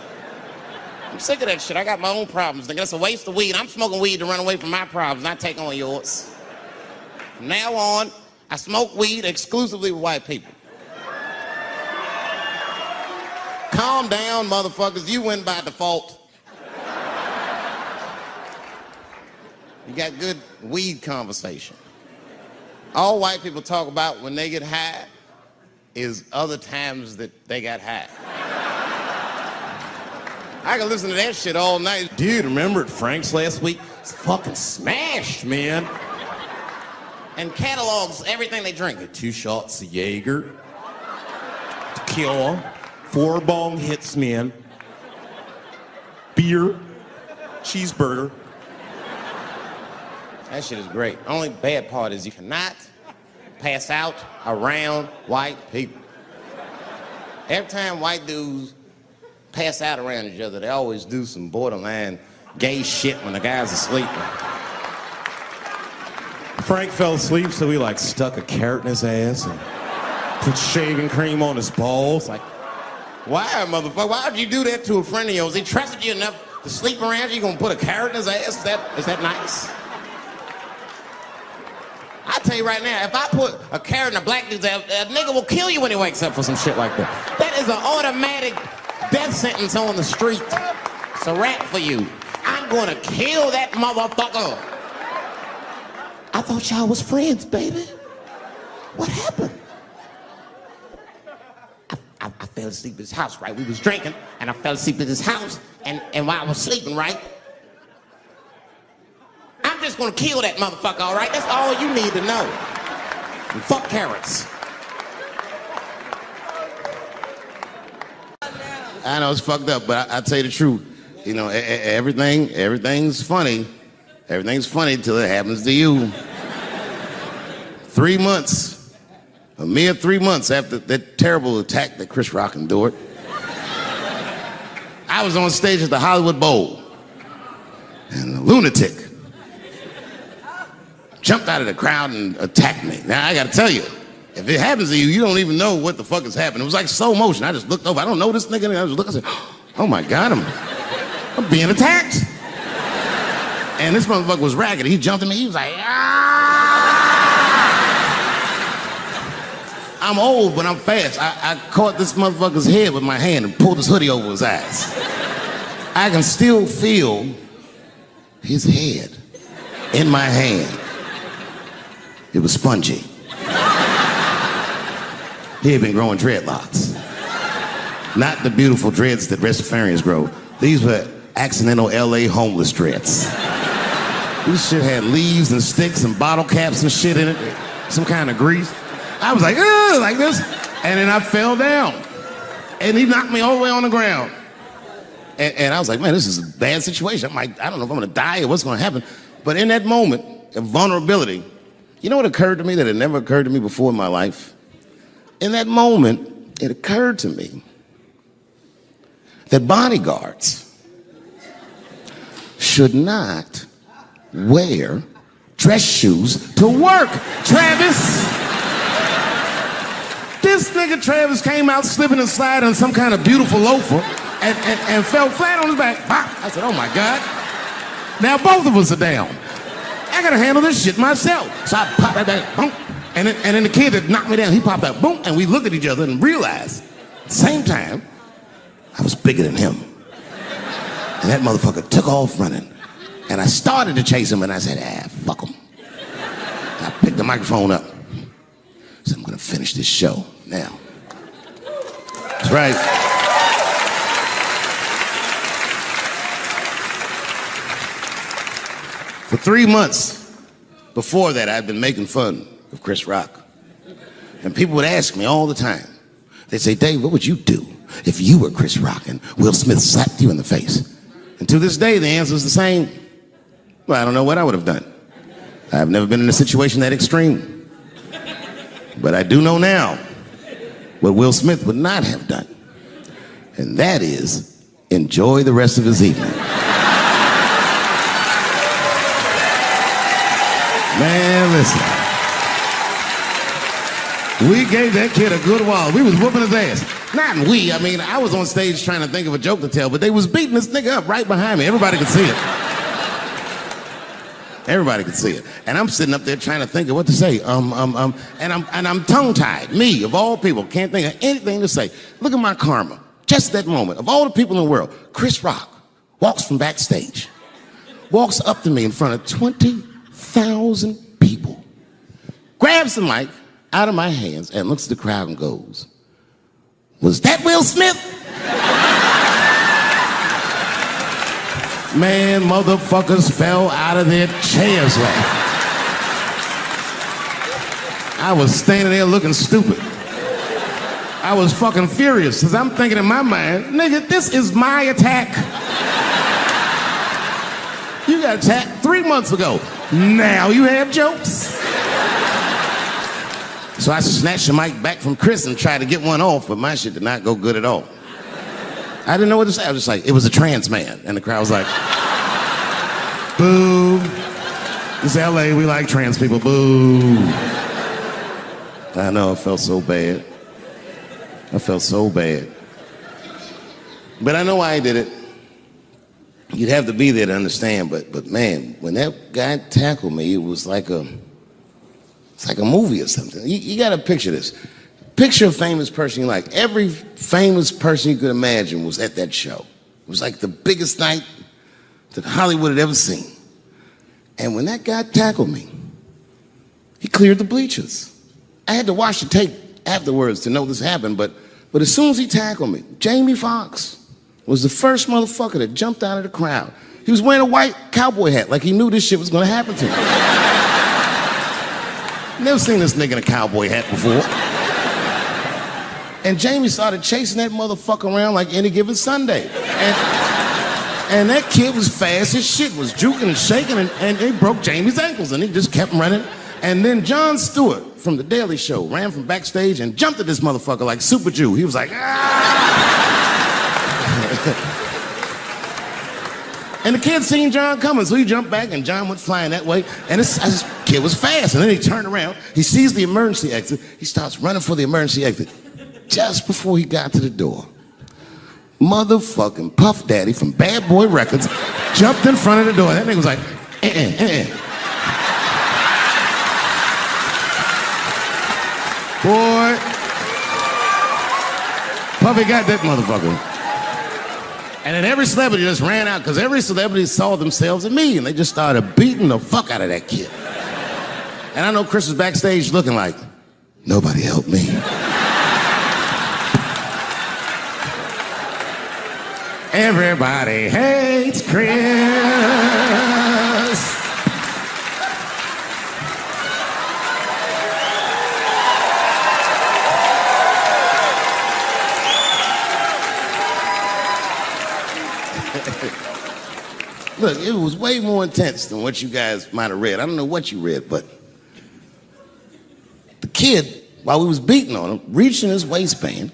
I'm sick of that shit. I got my own problems. Nigga, that's a waste of weed. I'm smoking weed to run away from my problems, not take on yours. From now on, I smoke weed exclusively with white people. Calm down, motherfuckers. You win by default. You got good weed conversation. All white people talk about when they get high is other times that they got high. I can listen to that shit all night. Dude, remember at Frank's last week? It's fucking smashed, man. And catalogs everything they drink. 2 shots of Jaeger, tequila, 4 bong hits, man, beer, cheeseburger. That shit is great. Only bad part is you cannot pass out around white people. Every time white dudes pass out around each other, they always do some borderline gay shit when the guy's asleep. Frank fell asleep, so he like stuck a carrot in his ass and put shaving cream on his balls. Like, why, motherfucker? Why would you do that to a friend of yours? He trusted you enough to sleep around you. You gonna put a carrot in his ass? Is that nice? I tell you right now, if I put a carrot in a black dude's ass, a nigga will kill you when he wakes up for some shit like that. That is an automatic death sentence on the street. It's a rap for you. I'm gonna kill that motherfucker. I thought y'all was friends, baby. What happened? I fell asleep at his house, right? We was drinking, and I fell asleep at his house, and while I was sleeping, right? I'm just gonna kill that motherfucker, all right? That's all you need to know. And fuck carrots. I know it's fucked up, but I tell you the truth. You know, everything's funny. Everything's funny till it happens to you. 3 months, a mere 3 months after that terrible attack that Chris Rock endured, I was on stage at the Hollywood Bowl, and a lunatic jumped out of the crowd and attacked me. Now, I gotta tell you, if it happens to you, you don't even know what the fuck is happening. It was like slow motion. I just looked over. I don't know this nigga. And I just looked and said, oh my God, I'm being attacked. And this motherfucker was ragged. He jumped at me. He was like, ah! I'm old, but I'm fast. I caught this motherfucker's head with my hand and pulled his hoodie over his eyes. I can still feel his head in my hand. It was spongy. He had been growing dreadlocks. Not the beautiful dreads that Rastafarians grow. These were accidental LA homeless dreads. This shit had leaves and sticks and bottle caps and shit in it. Some kind of grease. I was like, ugh, like this. And then I fell down. And he knocked me all the way on the ground. And I was like, man, this is a bad situation. I'm like, I don't know if I'm gonna die or what's gonna happen. But in that moment of vulnerability, you know what occurred to me that had never occurred to me before in my life? In that moment, it occurred to me that bodyguards should not wear dress shoes to work. Travis! This nigga Travis came out slipping and sliding on some kind of beautiful loafer and fell flat on his back. I said, oh my God. Now both of us are down. I gotta handle this shit myself. So I popped right back, boom. And then the kid that knocked me down, he popped out, boom, and we looked at each other and realized at the same time, I was bigger than him. And that motherfucker took off running. And I started to chase him, and I said, fuck him. And I picked the microphone up. I said, I'm gonna finish this show now. That's right. For 3 months before that, I'd been making fun of Chris Rock. And people would ask me all the time. They'd say, Dave, what would you do if you were Chris Rock and Will Smith slapped you in the face? And to this day, the answer is the same. Well, I don't know what I would have done. I've never been in a situation that extreme. But I do know now what Will Smith would not have done. And that is enjoy the rest of his evening. Man, listen. We gave that kid a good while. We was whooping his ass. Not we, I mean, I was on stage trying to think of a joke to tell, but they was beating this nigga up right behind me. Everybody could see it. Everybody could see it. And I'm sitting up there trying to think of what to say. And I'm tongue-tied. Me, of all people, can't think of anything to say. Look at my karma. Just that moment. Of all the people in the world, Chris Rock walks from backstage, walks up to me in front of 20,000 people, grabs the mic out of my hands and looks at the crowd and goes, "Was that Will Smith?" Man, motherfuckers fell out of their chairs laughing. I was standing there looking stupid. I was fucking furious, because I'm thinking in my mind, nigga, this is my attack. You got attacked 3 months ago. Now you have jokes. So I snatched the mic back from Chris and tried to get one off, but my shit did not go good at all. I didn't know what to say. I was just like, it was a trans man. And the crowd was like, boo. It's LA, we like trans people, boo. I know, I felt so bad. I felt so bad. But I know why I did it. You'd have to be there to understand, but man, when that guy tackled me, it was like it's like a movie or something. You gotta picture this. Picture a famous person you like. Every famous person you could imagine was at that show. It was like the biggest night that Hollywood had ever seen. And when that guy tackled me, he cleared the bleachers. I had to watch the tape afterwards to know this happened, but as soon as he tackled me, Jamie Foxx was the first motherfucker that jumped out of the crowd. He was wearing a white cowboy hat like he knew this shit was gonna happen to him. Never seen this nigga in a cowboy hat before. And Jamie started chasing that motherfucker around like any given Sunday. And that kid was fast as shit, was juking and shaking, and he broke Jamie's ankles, and he just kept running. And then Jon Stewart from The Daily Show ran from backstage and jumped at this motherfucker like Super Jew. He was like, ah! And the kid seen Jon coming, so he jumped back, and Jon went flying that way. And this kid was fast, and then he turned around. He sees the emergency exit. He starts running for the emergency exit. Just before he got to the door, motherfucking Puff Daddy from Bad Boy Records jumped in front of the door. That nigga was like, Boy, Puffy got that motherfucker. And then every celebrity just ran out, because every celebrity saw themselves in me, and they just started beating the fuck out of that kid. And I know Chris was backstage looking like, nobody helped me. Everybody hates Chris. Look, it was way more intense than what you guys might have read. I don't know what you read, but the kid, while we was beating on him, reached in his waistband,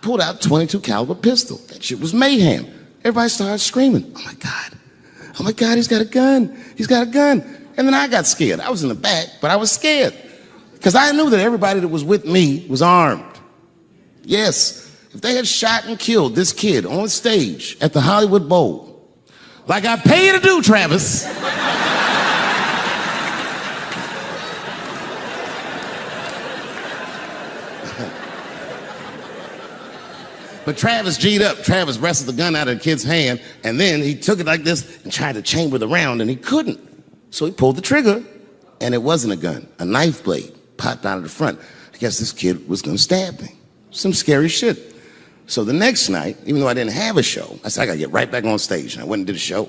pulled out a .22 caliber pistol. That shit was mayhem. Everybody started screaming, oh my God, he's got a gun, he's got a gun. And then I got scared. I was in the back, but I was scared, because I knew that everybody that was with me was armed. Yes, if they had shot and killed this kid on stage at the Hollywood Bowl, like I pay you to do, Travis, but Travis G'd up. Travis wrestled the gun out of the kid's hand, and then he took it like this and tried to chamber the round, and he couldn't. So he pulled the trigger, and it wasn't a gun. A knife blade popped out of the front. I guess this kid was gonna stab me. Some scary shit. So the next night, even though I didn't have a show, I said, I gotta get right back on stage. And I went and did a show.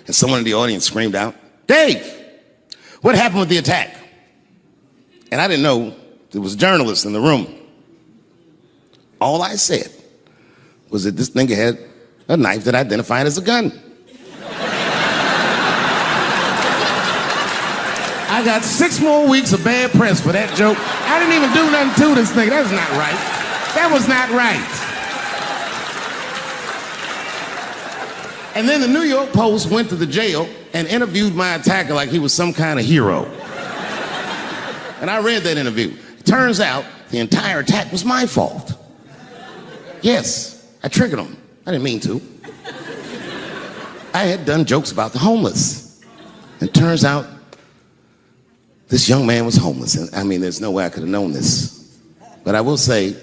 And someone in the audience screamed out, Dave, what happened with the attack? And I didn't know there was journalists in the room. All I said was that this nigga had a knife that identified as a gun. I got 6 more weeks of bad press for that joke. I didn't even do nothing to this nigga. That was not right. That was not right. And then the New York Post went to the jail and interviewed my attacker like he was some kind of hero. And I read that interview. It turns out the entire attack was my fault. Yes, I triggered him. I didn't mean to. I had done jokes about the homeless. It turns out this young man was homeless. And I mean, there's no way I could have known this. But I will say,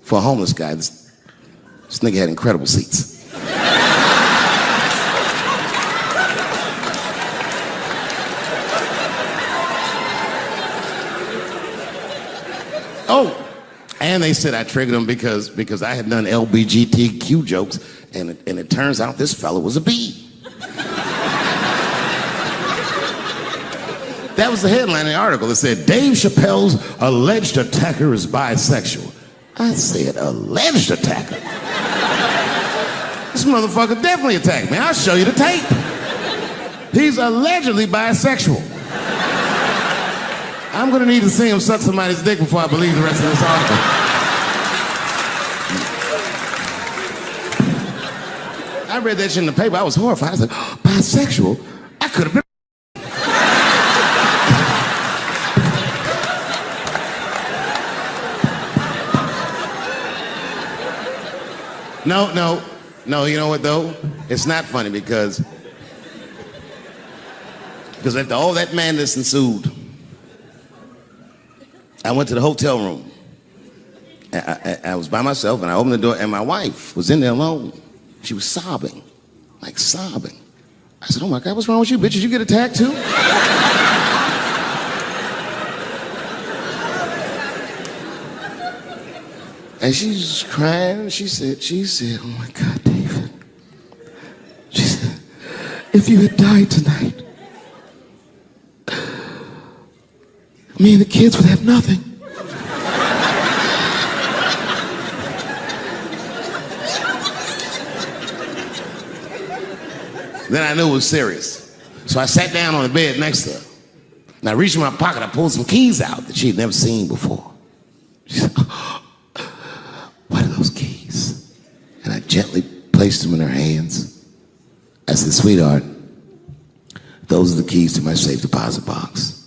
for a homeless guy, this nigga had incredible seats. Oh, and they said I triggered him because I had done LBGTQ jokes, and it turns out this fella was a B. That was the headline in the article. It said, Dave Chappelle's alleged attacker is bisexual. I said, alleged attacker? This motherfucker definitely attacked me. I'll show you the tape. He's allegedly bisexual. I'm gonna need to see him suck somebody's dick before I believe the rest of this article. I read that shit in the paper. I was horrified. I said, oh, bisexual? I could have been. No, you know what though? It's not funny because after all that madness ensued, I went to the hotel room. I was by myself and I opened the door and my wife was in there alone. She was sobbing, like sobbing. I said, oh my God, what's wrong with you, bitch? Did you get attacked too? And she's crying. She said, oh my God, David. She said, if you had died tonight, me and the kids would have nothing. Then I knew it was serious. So I sat down on the bed next to her. And I reached in my pocket, I pulled some keys out that she had never seen before. She said, what are those keys? And I gently placed them in her hands. I said, sweetheart, those are the keys to my safe deposit box.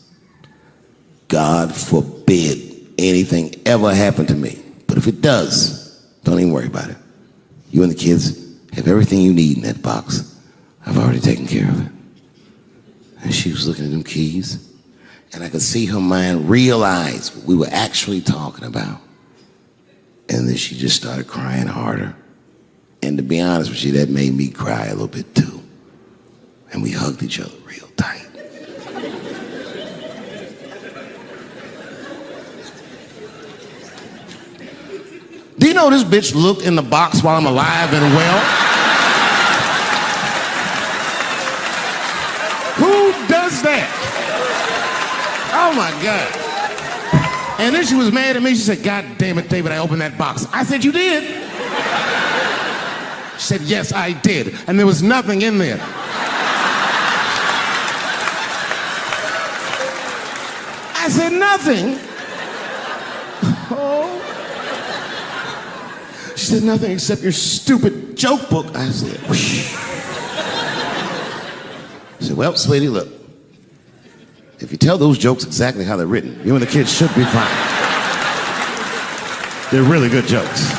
God forbid anything ever happen to me. But if it does, don't even worry about it. You and the kids have everything you need in that box. I've already taken care of it. And she was looking at them keys, and I could see her mind realize what we were actually talking about. And then she just started crying harder. And to be honest with you, that made me cry a little bit too. And we hugged each other real tight. Do you know this bitch looked in the box while I'm alive and well? Who does that? Oh my God. And then she was mad at me. She said, God damn it, David, I opened that box. I said, you did? She said, yes, I did. And there was nothing in there. I said, nothing? Oh. She said, nothing except your stupid joke book. I said, whoosh. I said, well, sweetie, look. If you tell those jokes exactly how they're written, you and the kids should be fine. They're really good jokes.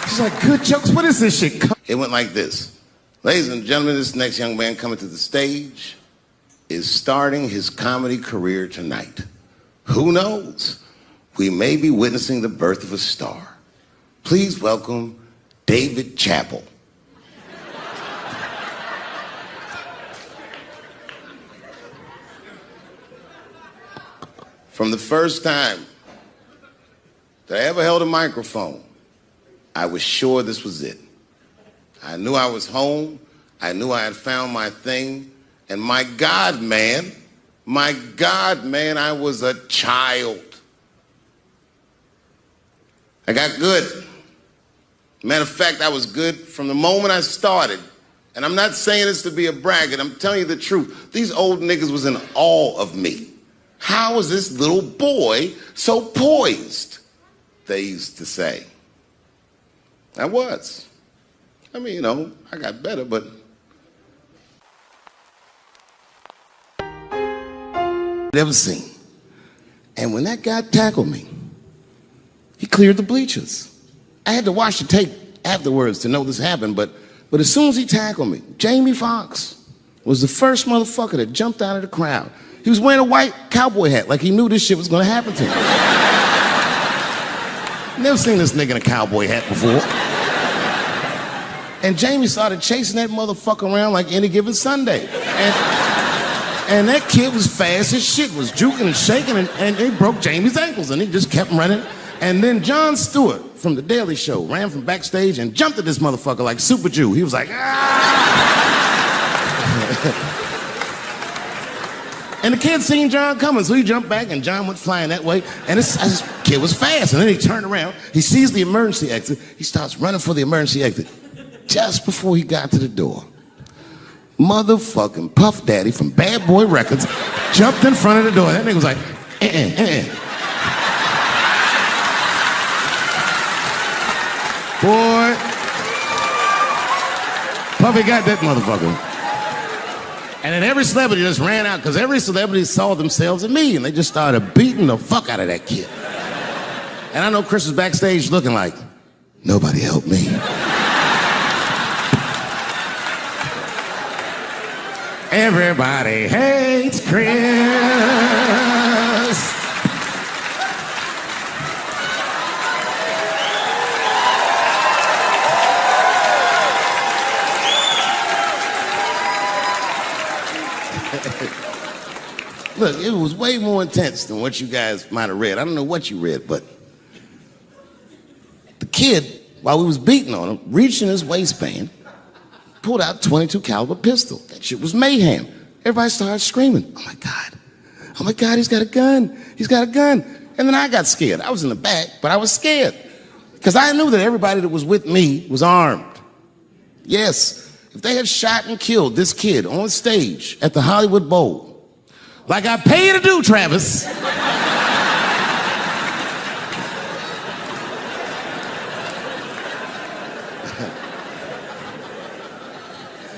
She's like, good jokes? What is this shit? It went like this. Ladies and gentlemen, this next young man coming to the stage is starting his comedy career tonight. Who knows? We may be witnessing the birth of a star. Please welcome David Chappelle. From the first time that I ever held a microphone, I was sure this was it. I knew I was home. I knew I had found my thing. And my God, man, I was a child. I got good. Matter of fact, I was good from the moment I started. And I'm not saying this to be a braggart. I'm telling you the truth. These old niggas was in awe of me. How is this little boy so poised? They used to say. I was. I mean, you know, I got better, but... Never seen. And when that guy tackled me, he cleared the bleachers. I had to watch the tape afterwards to know this happened, but as soon as he tackled me, Jamie Foxx was the first motherfucker that jumped out of the crowd. He was wearing a white cowboy hat like he knew this shit was gonna happen to him. Never seen this nigga in a cowboy hat before. And Jamie started chasing that motherfucker around like any given Sunday. And that kid was fast as shit, was juking and shaking, and he broke Jamie's ankles, and he just kept running. And then Jon Stewart from The Daily Show ran from backstage and jumped at this motherfucker like Super Jew. He was like, ah! And the kid seen Jon coming, so he jumped back, and Jon went flying that way. And this kid was fast. And then he turned around. He sees the emergency exit. He starts running for the emergency exit. Just before he got to the door, motherfucking Puff Daddy from Bad Boy Records jumped in front of the door. That nigga was like, Boy, Puffy got that motherfucker. And then every celebrity just ran out because every celebrity saw themselves in me, and they just started beating the fuck out of that kid. And I know Chris was backstage looking like, nobody helped me. Everybody hates Chris. Look, it was way more intense than what you guys might have read. I don't know what you read, but the kid, while we was beating on him, reached in his waistband, pulled out a .22 caliber pistol. That shit was mayhem. Everybody started screaming, oh my God, he's got a gun. He's got a gun. And then I got scared. I was in the back, but I was scared because I knew that everybody that was with me was armed. Yes, if they had shot and killed this kid on stage at the Hollywood Bowl, like I pay you to do, Travis.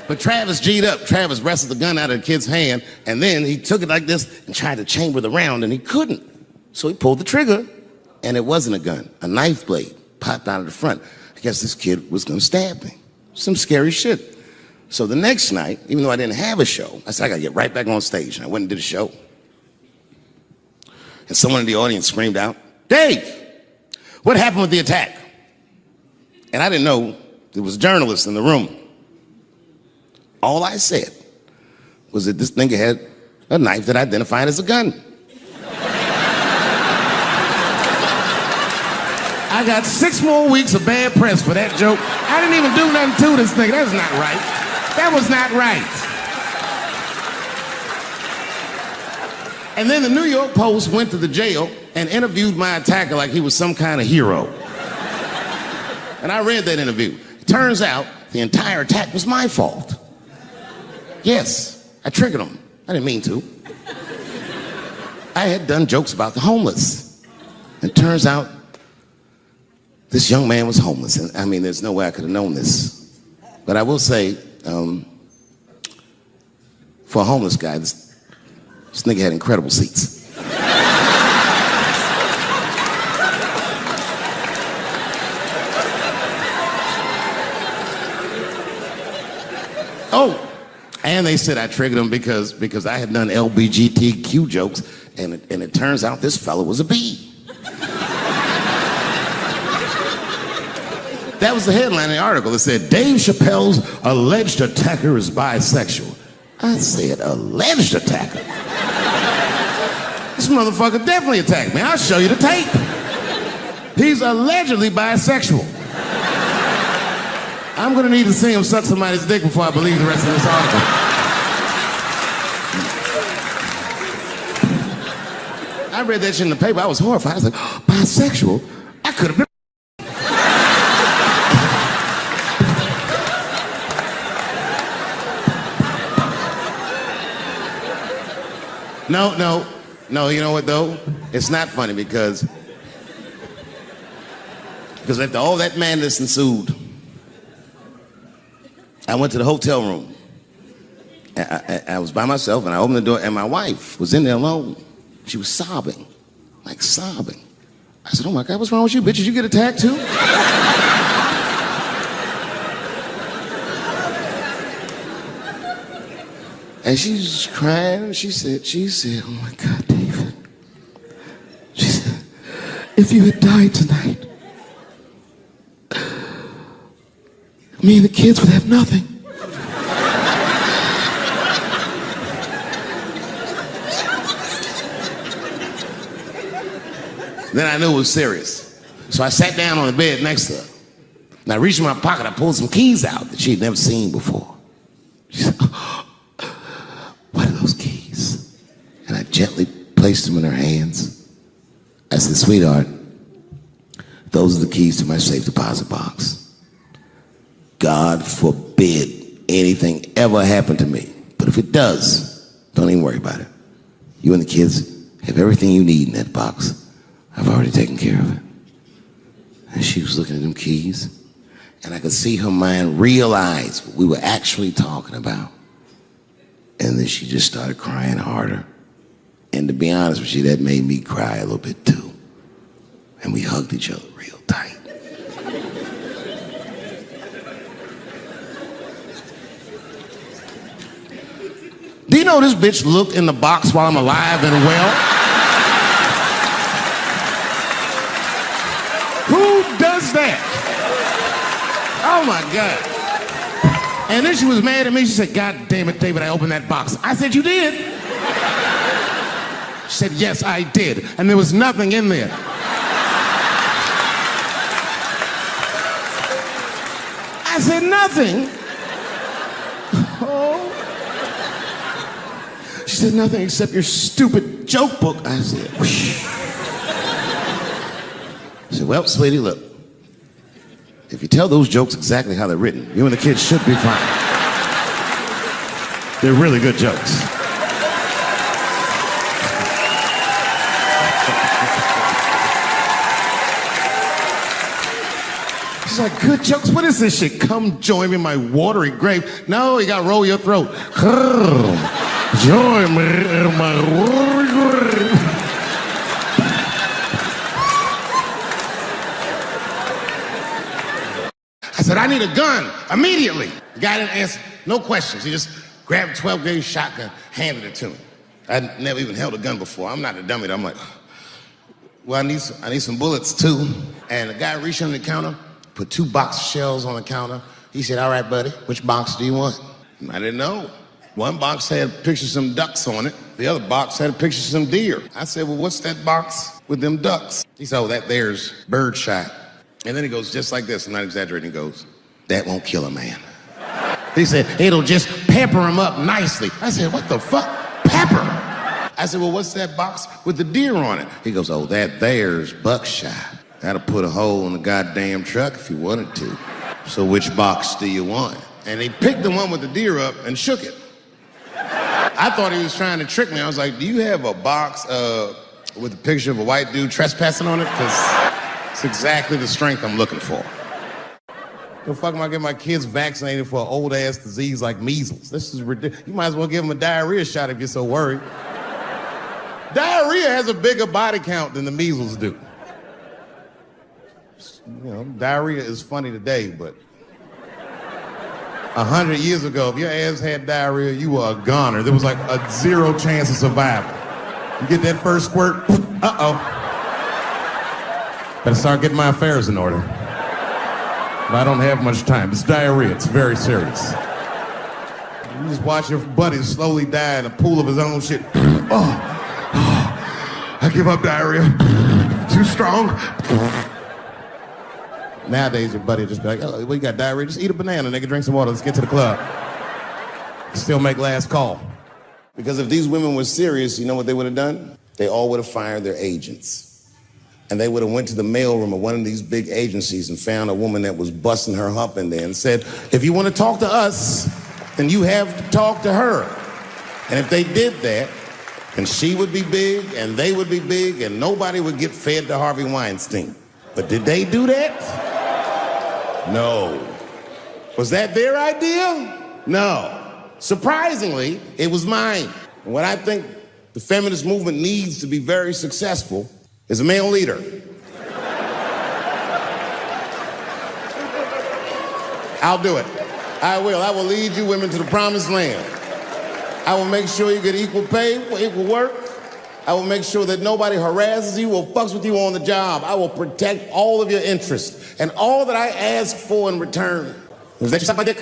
But Travis G'd up. Travis wrestled the gun out of the kid's hand, and then he took it like this and tried to chamber the round, and he couldn't. So he pulled the trigger, and it wasn't a gun. A knife blade popped out of the front. I guess this kid was gonna stab me. Some scary shit. So the next night, even though I didn't have a show, I said, I gotta get right back on stage. And I went and did a show. And someone in the audience screamed out, Dave, what happened with the attack? And I didn't know there was journalists in the room. All I said was that this nigga had a knife that identified as a gun. I got 6 more weeks of bad press for that joke. I didn't even do nothing to this nigga. That's not right. That was not right. And then the New York Post went to the jail and interviewed my attacker like he was some kind of hero. And I read that interview. It turns out the entire attack was my fault. Yes, I triggered him. I didn't mean to. I had done jokes about the homeless. And turns out this young man was homeless. And I mean, there's no way I could have known this. But I will say, for a homeless guy, this nigga had incredible seats. Oh, and they said I triggered him because I had done LBGTQ jokes, and it turns out this fella was a bee. That was the headline in the article. It said, Dave Chappelle's alleged attacker is bisexual. I said, alleged attacker? This motherfucker definitely attacked me. I'll show you the tape. He's allegedly bisexual. I'm gonna need to see him suck somebody's dick before I believe the rest of this article. I read that shit in the paper. I was horrified. I was like, oh, bisexual? I could have been. No, you know what though? It's not funny because after all that madness ensued, I went to the hotel room. I was by myself and I opened the door and my wife was in there alone. She was sobbing, like sobbing. I said, oh my God, what's wrong with you, bitch? Did you get attacked too? And she's crying. She said, oh my God, David. She said, if you had died tonight, me and the kids would have nothing. Then I knew it was serious. So I sat down on the bed next to her. And I reached in my pocket, I pulled some keys out that she'd never seen before. She said, oh, what are those keys? And I gently placed them in her hands. I said, sweetheart, those are the keys to my safe deposit box. God forbid anything ever happen to me. But if it does, don't even worry about it. You and the kids have everything you need in that box. I've already taken care of it. And she was looking at them keys, and I could see her mind realize what we were actually talking about. And then she just started crying harder. And to be honest with you, that made me cry a little bit too. And we hugged each other real tight. Do you know this bitch looked in the box while I'm alive and well? Who does that? Oh my God. And then she was mad at me. She said, God damn it, David, I opened that box. I said, you did? She said, yes, I did. And there was nothing in there. I said, nothing? Oh. She said, nothing except your stupid joke book. I said, whoosh. I said, well, sweetie, look. If you tell those jokes exactly how they're written, you and the kids should be fine. They're really good jokes. She's like, good jokes? What is this shit? Come join me in my watery grave. No, you gotta roll your throat. Join me in my watery grave. I said, I need a gun immediately. The guy didn't answer, no questions. He just grabbed a 12-gauge shotgun, handed it to me. I'd never even held a gun before. I'm not a dummy. I'm like, well, I need some bullets too. And the guy reached under the counter, put 2 box shells on the counter. He said, all right, buddy, which box do you want? I didn't know. One box had pictures of some ducks on it. The other box had pictures of some deer. I said, well, what's that box with them ducks? He said, oh, that there's birdshot. And then he goes just like this, I'm not exaggerating, he goes, that won't kill a man. He said, it'll just pepper him up nicely. I said, what the fuck? Pepper? I said, well, what's that box with the deer on it? He goes, oh, that there's buckshot. That'll put a hole in the goddamn truck if you wanted to. So which box do you want? And he picked the one with the deer up and shook it. I thought he was trying to trick me. I was like, do you have a box with a picture of a white dude trespassing on it? Because it's exactly the strength I'm looking for. The fuck am I getting my kids vaccinated for an old-ass disease like measles? This is ridiculous. You might as well give them a diarrhea shot if you're so worried. Diarrhea has a bigger body count than the measles do. You know, diarrhea is funny today, but 100 years ago, if your ass had diarrhea, you were a goner. There was like a 0 chance of survival. You get that first squirt, uh-oh. Better start getting my affairs in order. But I don't have much time. It's diarrhea. It's very serious. You just watch your buddy slowly die in a pool of his own shit. I give up diarrhea. Too strong. Nowadays, your buddy just be like, oh, well, you got diarrhea? Just eat a banana, nigga, drink some water. Let's get to the club. Still make last call. Because if these women were serious, you know what they would have done? They all would have fired their agents. And they would have went to the mailroom of one of these big agencies and found a woman that was busting her hump in there and said, if you want to talk to us, then you have to talk to her. And if they did that, then she would be big and they would be big and nobody would get fed to Harvey Weinstein. But did they do that? No. Was that their idea? No. Surprisingly, it was mine. And what I think the feminist movement needs to be very successful is a male leader. I'll do it. I will. I will lead you women to the promised land. I will make sure you get equal pay for equal work. I will make sure that nobody harasses you or fucks with you on the job. I will protect all of your interests. And all that I ask for in return Was that you suck my dick?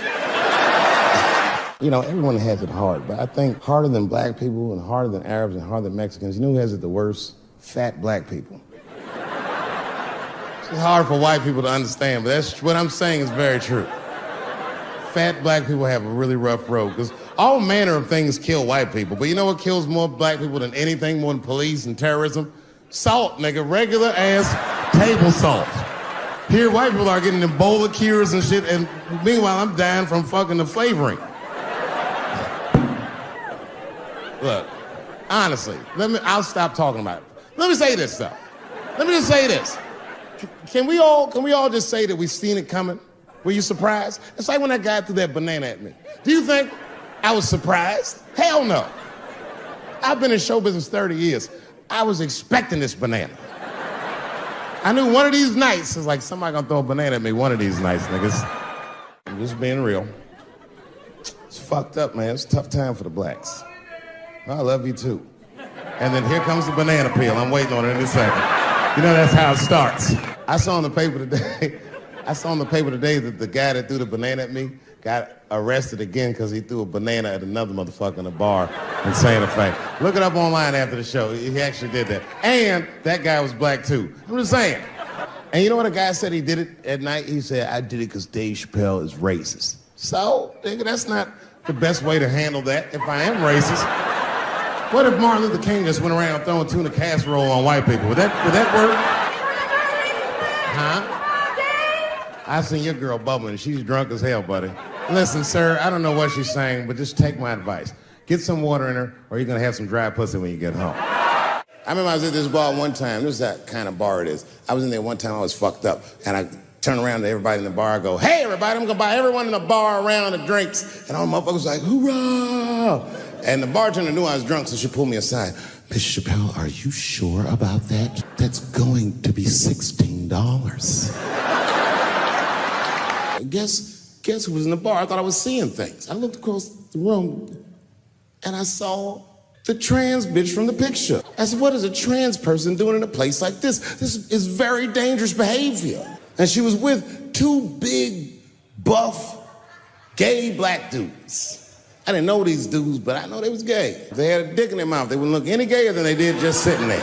You know, everyone has it hard, but I think harder than black people and harder than Arabs and harder than Mexicans, you know who has it the worst? Fat black people. It's hard for white people to understand, but that's what I'm saying is very true. Fat black people have a really rough road, because all manner of things kill white people, but you know what kills more black people than anything, more than police and terrorism? Salt, nigga, regular ass table salt. Here, white people are getting Ebola cures and shit, and meanwhile, I'm dying from fucking the flavoring. Look, honestly, I'll stop talking about it. Let me say this, though. Let me just say this. Can we all just say that we've seen it coming? Were you surprised? It's like when that guy threw that banana at me. Do you think I was surprised? Hell no. I've been in show business 30 years. I was expecting this banana. I knew one of these nights, it's like somebody gonna throw a banana at me one of these nights, niggas. I'm just being real. It's fucked up, man. It's a tough time for the blacks. I love you too. And then here comes the banana peel. I'm waiting on it in a second. You know, that's how it starts. I saw in the paper today that the guy that threw the banana at me got arrested again because he threw a banana at another motherfucker in a bar in Santa Fe. Look it up online after the show. He actually did that. And that guy was black too. I'm just saying. And you know what a guy said he did it at night? He said, I did it because Dave Chappelle is racist. So, nigga, that's not the best way to handle that if I am racist. What if Martin Luther King just went around throwing tuna casserole on white people? Would that work? Huh? I seen your girl bubbling. She's drunk as hell, buddy. Listen, sir, I don't know what she's saying, but just take my advice. Get some water in her, or you're gonna have some dry pussy when you get home. I remember I was at this bar one time. This is that kind of bar it is. I was in there one time, I was fucked up, and I turned around to everybody in the bar, I go, hey, everybody, I'm gonna buy everyone in the bar around the drinks. And all the motherfuckers like, hoorah! And the bartender knew I was drunk, so she pulled me aside. Mr. Chappelle, are you sure about that? That's going to be $16. Guess who was in the bar? I thought I was seeing things. I looked across the room, and I saw the trans bitch from the picture. I said, what is a trans person doing in a place like this? This is very dangerous behavior. And she was with two big, buff, gay black dudes. I didn't know these dudes, but I know they was gay. If they had a dick in their mouth, they wouldn't look any gayer than they did just sitting there.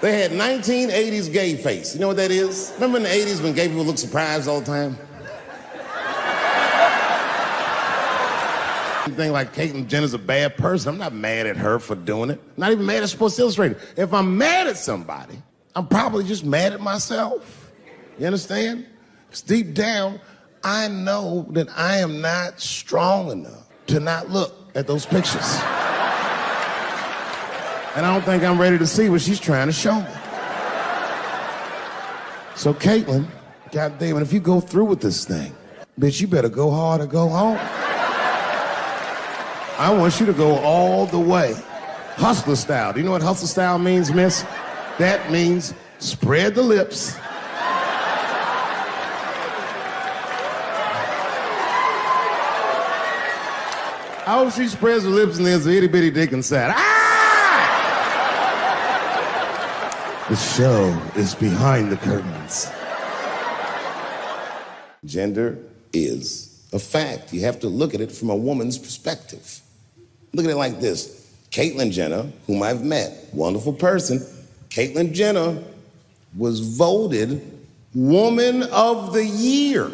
They had 1980s gay face. You know what that is? Remember in the 80s when gay people looked surprised all the time? You think like Caitlyn Jenner's a bad person? I'm not mad at her for doing it. Not even mad at Sports Illustrated. If I'm mad at somebody, I'm probably just mad at myself. You understand? Because deep down, I know that I am not strong enough to not look at those pictures. And I don't think I'm ready to see what she's trying to show me. So Caitlyn, goddamn it, if you go through with this thing, bitch, you better go hard or go home. I want you to go all the way. Hustler style. Do you know what hustler style means, miss? That means spread the lips. I hope she spreads her lips and there's an itty bitty dick inside. Ah! The show is behind the curtains. Gender is a fact. You have to look at it from a woman's perspective. Look at it like this. Caitlyn Jenner, whom I've met, wonderful person, Caitlyn Jenner was voted Woman of the Year.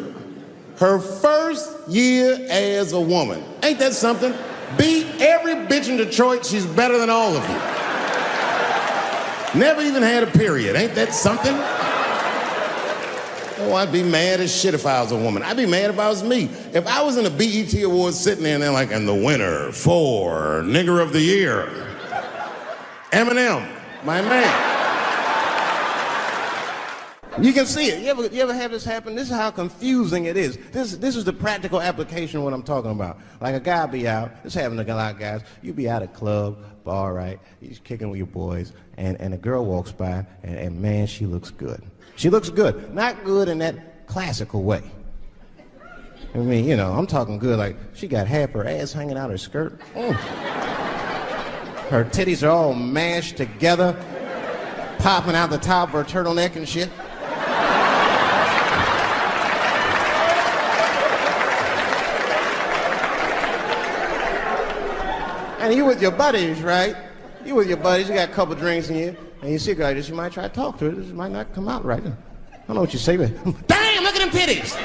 Her first year as a woman. Ain't that something? Beat every bitch in Detroit, she's better than all of you. Never even had a period. Ain't that something? Oh, I'd be mad as shit if I was a woman. I'd be mad if I was me. If I was in a BET Awards sitting there and they're like, and the winner for Nigger of the Year, Eminem, my man. You can see it. You ever have this happen? This is how confusing it is. This is the practical application of what I'm talking about. Like a guy be out, it's happening to a lot of guys. You be at a club, bar, right? You're kicking with your boys, and a girl walks by, and man, she looks good. She looks good. Not good in that classical way. I mean, you know, I'm talking good like she got half her ass hanging out her skirt. Her titties are all mashed together, popping out the top of her turtleneck and shit. And you with your buddies, right? You with your buddies, you got a couple drinks in you, and you see a girl like this, you might try to talk to her. This might not come out right. I don't know what you say, but damn, look at them titties!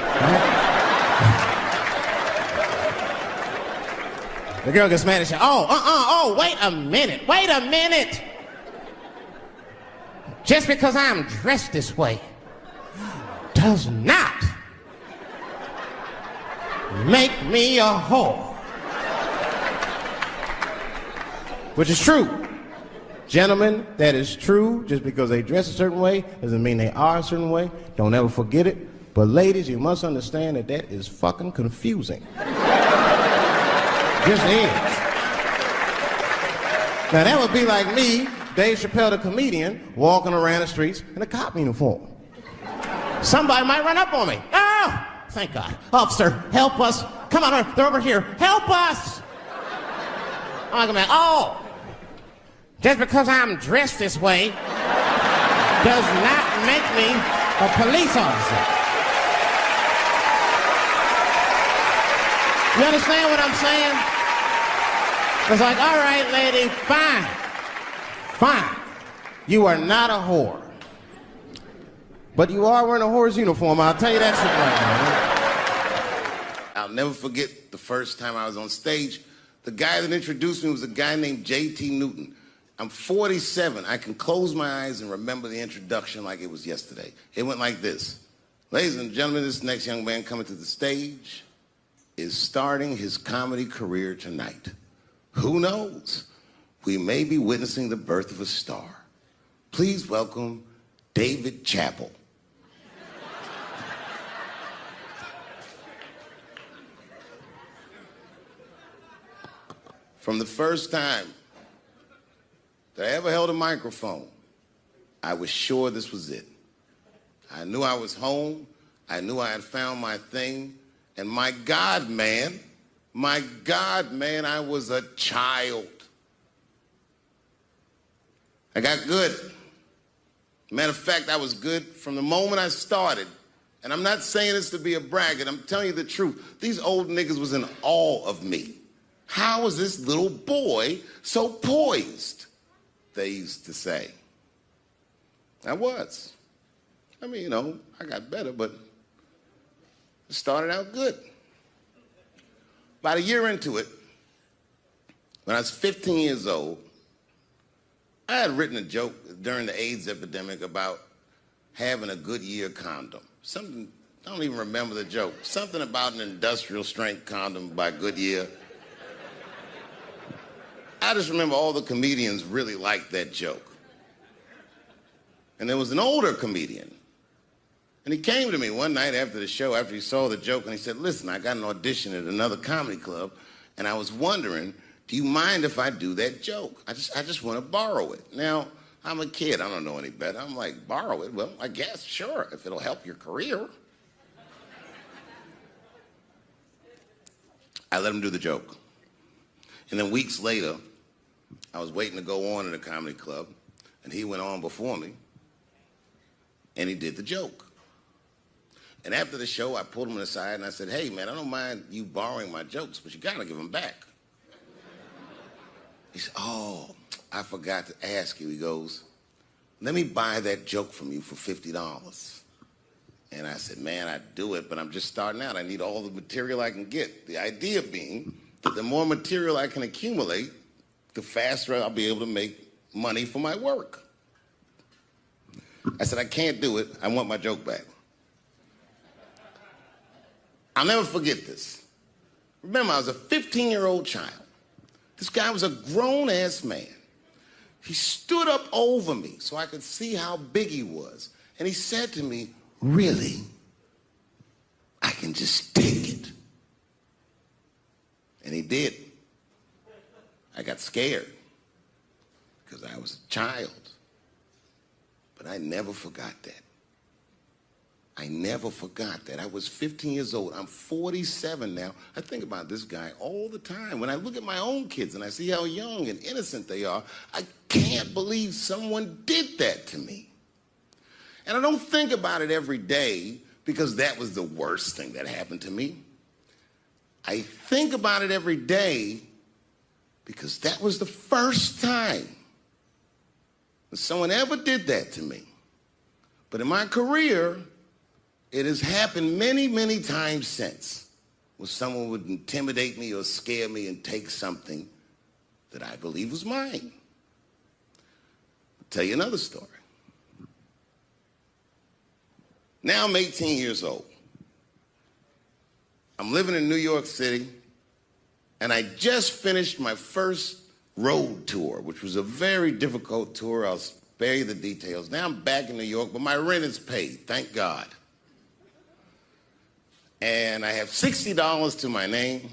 The girl gets mad and says, oh, wait a minute. Just because I'm dressed this way does not make me a whore. Which is true. Gentlemen, that is true. Just because they dress a certain way doesn't mean they are a certain way. Don't ever forget it. But ladies, you must understand that that is fucking confusing. Just is. Now that would be like me, Dave Chappelle the comedian, walking around the streets in a cop uniform. Somebody might run up on me. Oh, thank God. Officer, help us. Come on, they're over here. Help us. I'm like, oh, just because I'm dressed this way does not make me a police officer. You understand what I'm saying? It's like, all right, lady, fine. You are not a whore. But you are wearing a whore's uniform, I'll tell you that shit right now. I'll never forget the first time I was on stage. The guy that introduced me was a guy named J.T. Newton. I'm 47. I can close my eyes and remember the introduction like it was yesterday. It went like this. Ladies and gentlemen, this next young man coming to the stage is starting his comedy career tonight. Who knows? We may be witnessing the birth of a star. Please welcome David Chappelle. From the first time that I ever held a microphone, I was sure this was it. I knew I was home. I knew I had found my thing. And my God, man, I was a child. I got good. Matter of fact, I was good from the moment I started. And I'm not saying this to be a braggart. I'm telling you the truth. These old niggas was in awe of me. How was this little boy so poised? They used to say. I was. I mean, you know, I got better, but it started out good. About a year into it, when I was 15 years old, I had written a joke during the AIDS epidemic about having a Goodyear condom. Something, I don't even remember the joke. Something about an industrial strength condom by Goodyear. I just remember all the comedians really liked that joke. And there was an older comedian. And he came to me one night after the show, after he saw the joke, and he said, listen, I got an audition at another comedy club, and I was wondering, do you mind if I do that joke? I just want to borrow it. Now, I'm a kid. I don't know any better. I'm like, borrow it? Well, I guess, sure, if it'll help your career. I let him do the joke. And then weeks later, I was waiting to go on in a comedy club, and he went on before me, and he did the joke. And after the show, I pulled him aside, and I said, hey, man, I don't mind you borrowing my jokes, but you got to give them back. He said, oh, I forgot to ask you. He goes, let me buy that joke from you for $50. And I said, man, I'd do it, but I'm just starting out. I need all the material I can get. The idea being that the more material I can accumulate, the faster I'll be able to make money for my work. I said, I can't do it. I want my joke back. I'll never forget this. Remember, I was a 15-year-old child. This guy was a grown-ass man. He stood up over me so I could see how big he was. And he said to me, really? I can just take it. And he did. I got scared because I was a child. But I never forgot that. I never forgot that. I was 15 years old. I'm 47 now. I think about this guy all the time. When I look at my own kids and I see how young and innocent they are, I can't believe someone did that to me. And I don't think about it every day because that was the worst thing that happened to me. I think about it every day because that was the first time that someone ever did that to me. But in my career, it has happened many, many times since, where someone would intimidate me or scare me and take something that I believe was mine. I'll tell you another story. Now I'm 18 years old. I'm living in New York City, and I just finished my first road tour, which was a very difficult tour. I'll spare you the details. Now I'm back in New York, but my rent is paid, thank God. And I have $60 to my name,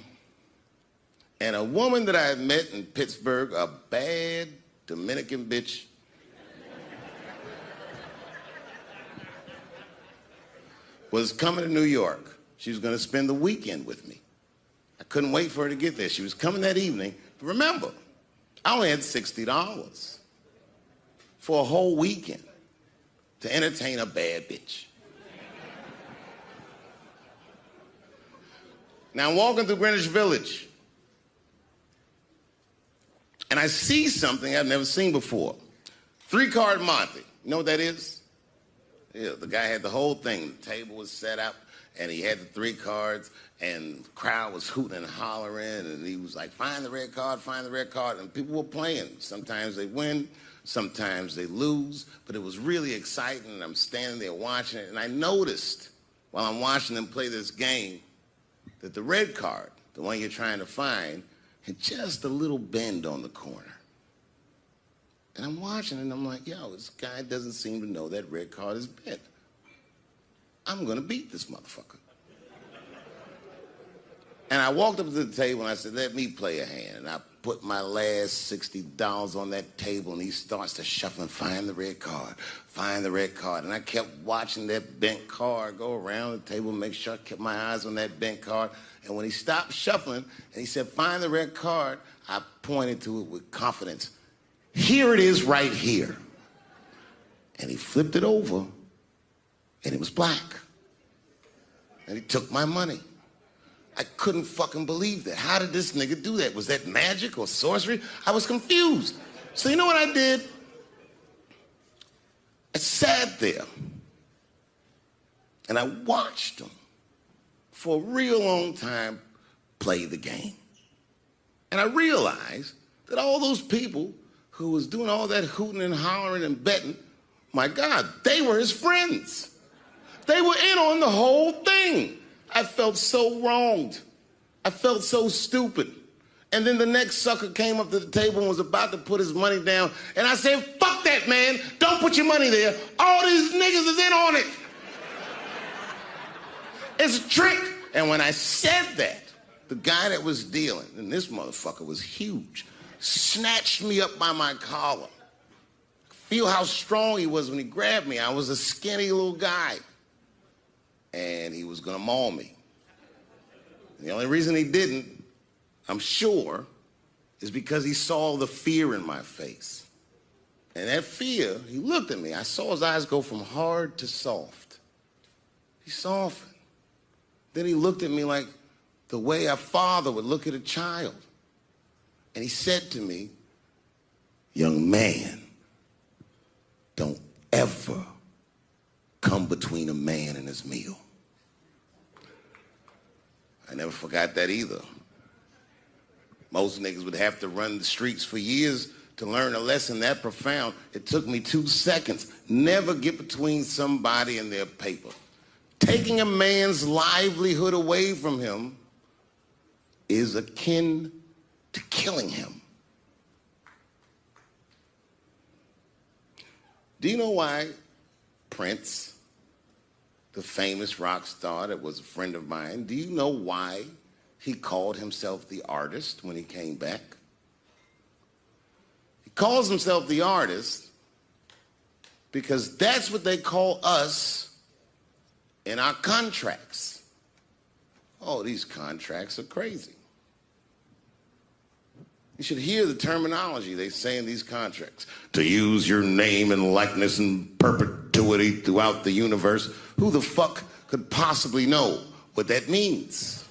and a woman that I had met in Pittsburgh, a bad Dominican bitch, was coming to New York. She was going to spend the weekend with me. I couldn't wait for her to get there. She was coming that evening. But remember, I only had $60 for a whole weekend to entertain a bad bitch. Now I'm walking through Greenwich Village, and I see something I've never seen before. 3-card Monte. You know what that is? Yeah, the guy had the whole thing. The table was set up, and he had the 3 cards, and the crowd was hooting and hollering, and he was like, find the red card, find the red card, and people were playing. Sometimes they win, sometimes they lose, but it was really exciting, and I'm standing there watching it, and I noticed while I'm watching them play this game that the red card, the one you're trying to find, had just a little bend on the corner. And I'm watching it, and I'm like, yo, this guy doesn't seem to know that red card is bent. I'm gonna beat this motherfucker. And I walked up to the table and I said, let me play a hand. And I put my last $60 on that table, and he starts to shuffle and find the red card, find the red card. And I kept watching that bent card go around the table, make sure I kept my eyes on that bent card. And when he stopped shuffling and he said, find the red card, I pointed to it with confidence. Here it is right here. And he flipped it over, and it was black. And he took my money. I couldn't fucking believe that. How did this nigga do that? Was that magic or sorcery? I was confused. So you know what I did? I sat there and I watched him for a real long time play the game. And I realized that all those people who was doing all that hooting and hollering and betting, my God, they were his friends. They were in on the whole thing. I felt so wronged. I felt so stupid. And then the next sucker came up to the table and was about to put his money down. And I said, fuck that, man. Don't put your money there. All these niggas is in on it. It's a trick. And when I said that, the guy that was dealing, and this motherfucker was huge, snatched me up by my collar. Feel how strong he was when he grabbed me. I was a skinny little guy. And he was gonna maul me. And the only reason he didn't, I'm sure, is because he saw the fear in my face. And that fear, he looked at me. I saw his eyes go from hard to soft. He softened. Then he looked at me like the way a father would look at a child. And he said to me, young man, don't ever come between a man and his meal. I never forgot that either. Most niggas would have to run the streets for years to learn a lesson that profound. It took me 2 seconds. Never get between somebody and their paper. Taking a man's livelihood away from him is akin to killing him. Do you know why Prince, the famous rock star that was a friend of mine, do you know why he called himself the artist when he came back? He calls himself the artist because that's what they call us in our contracts. Oh, these contracts are crazy. You should hear the terminology they say in these contracts. To use your name and likeness in perpetuity throughout the universe. Who the fuck could possibly know what that means?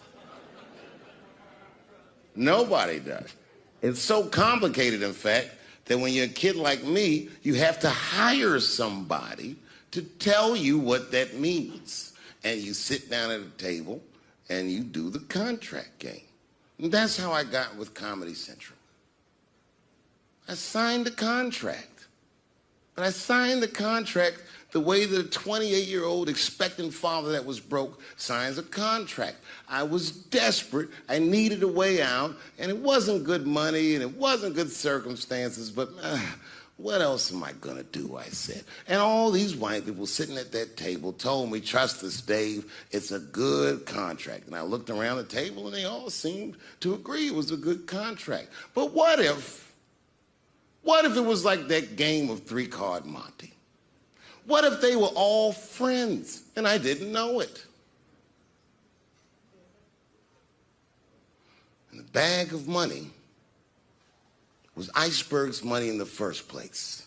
Nobody does. It's so complicated, in fact, that when you're a kid like me, you have to hire somebody to tell you what that means. And you sit down at a table and you do the contract game. And that's how I got with Comedy Central. I signed a contract. But I signed the contract the way that a 28-year-old expectant father that was broke signs a contract. I was desperate. I needed a way out, and it wasn't good money, and it wasn't good circumstances, but what else am I gonna do, I said. And all these white people sitting at that table told me, trust us, Dave, it's a good contract. And I looked around the table, and they all seemed to agree it was a good contract. But what if it was like that game of three-card Monte? What if they were all friends and I didn't know it? And the bag of money was Iceberg's money in the first place.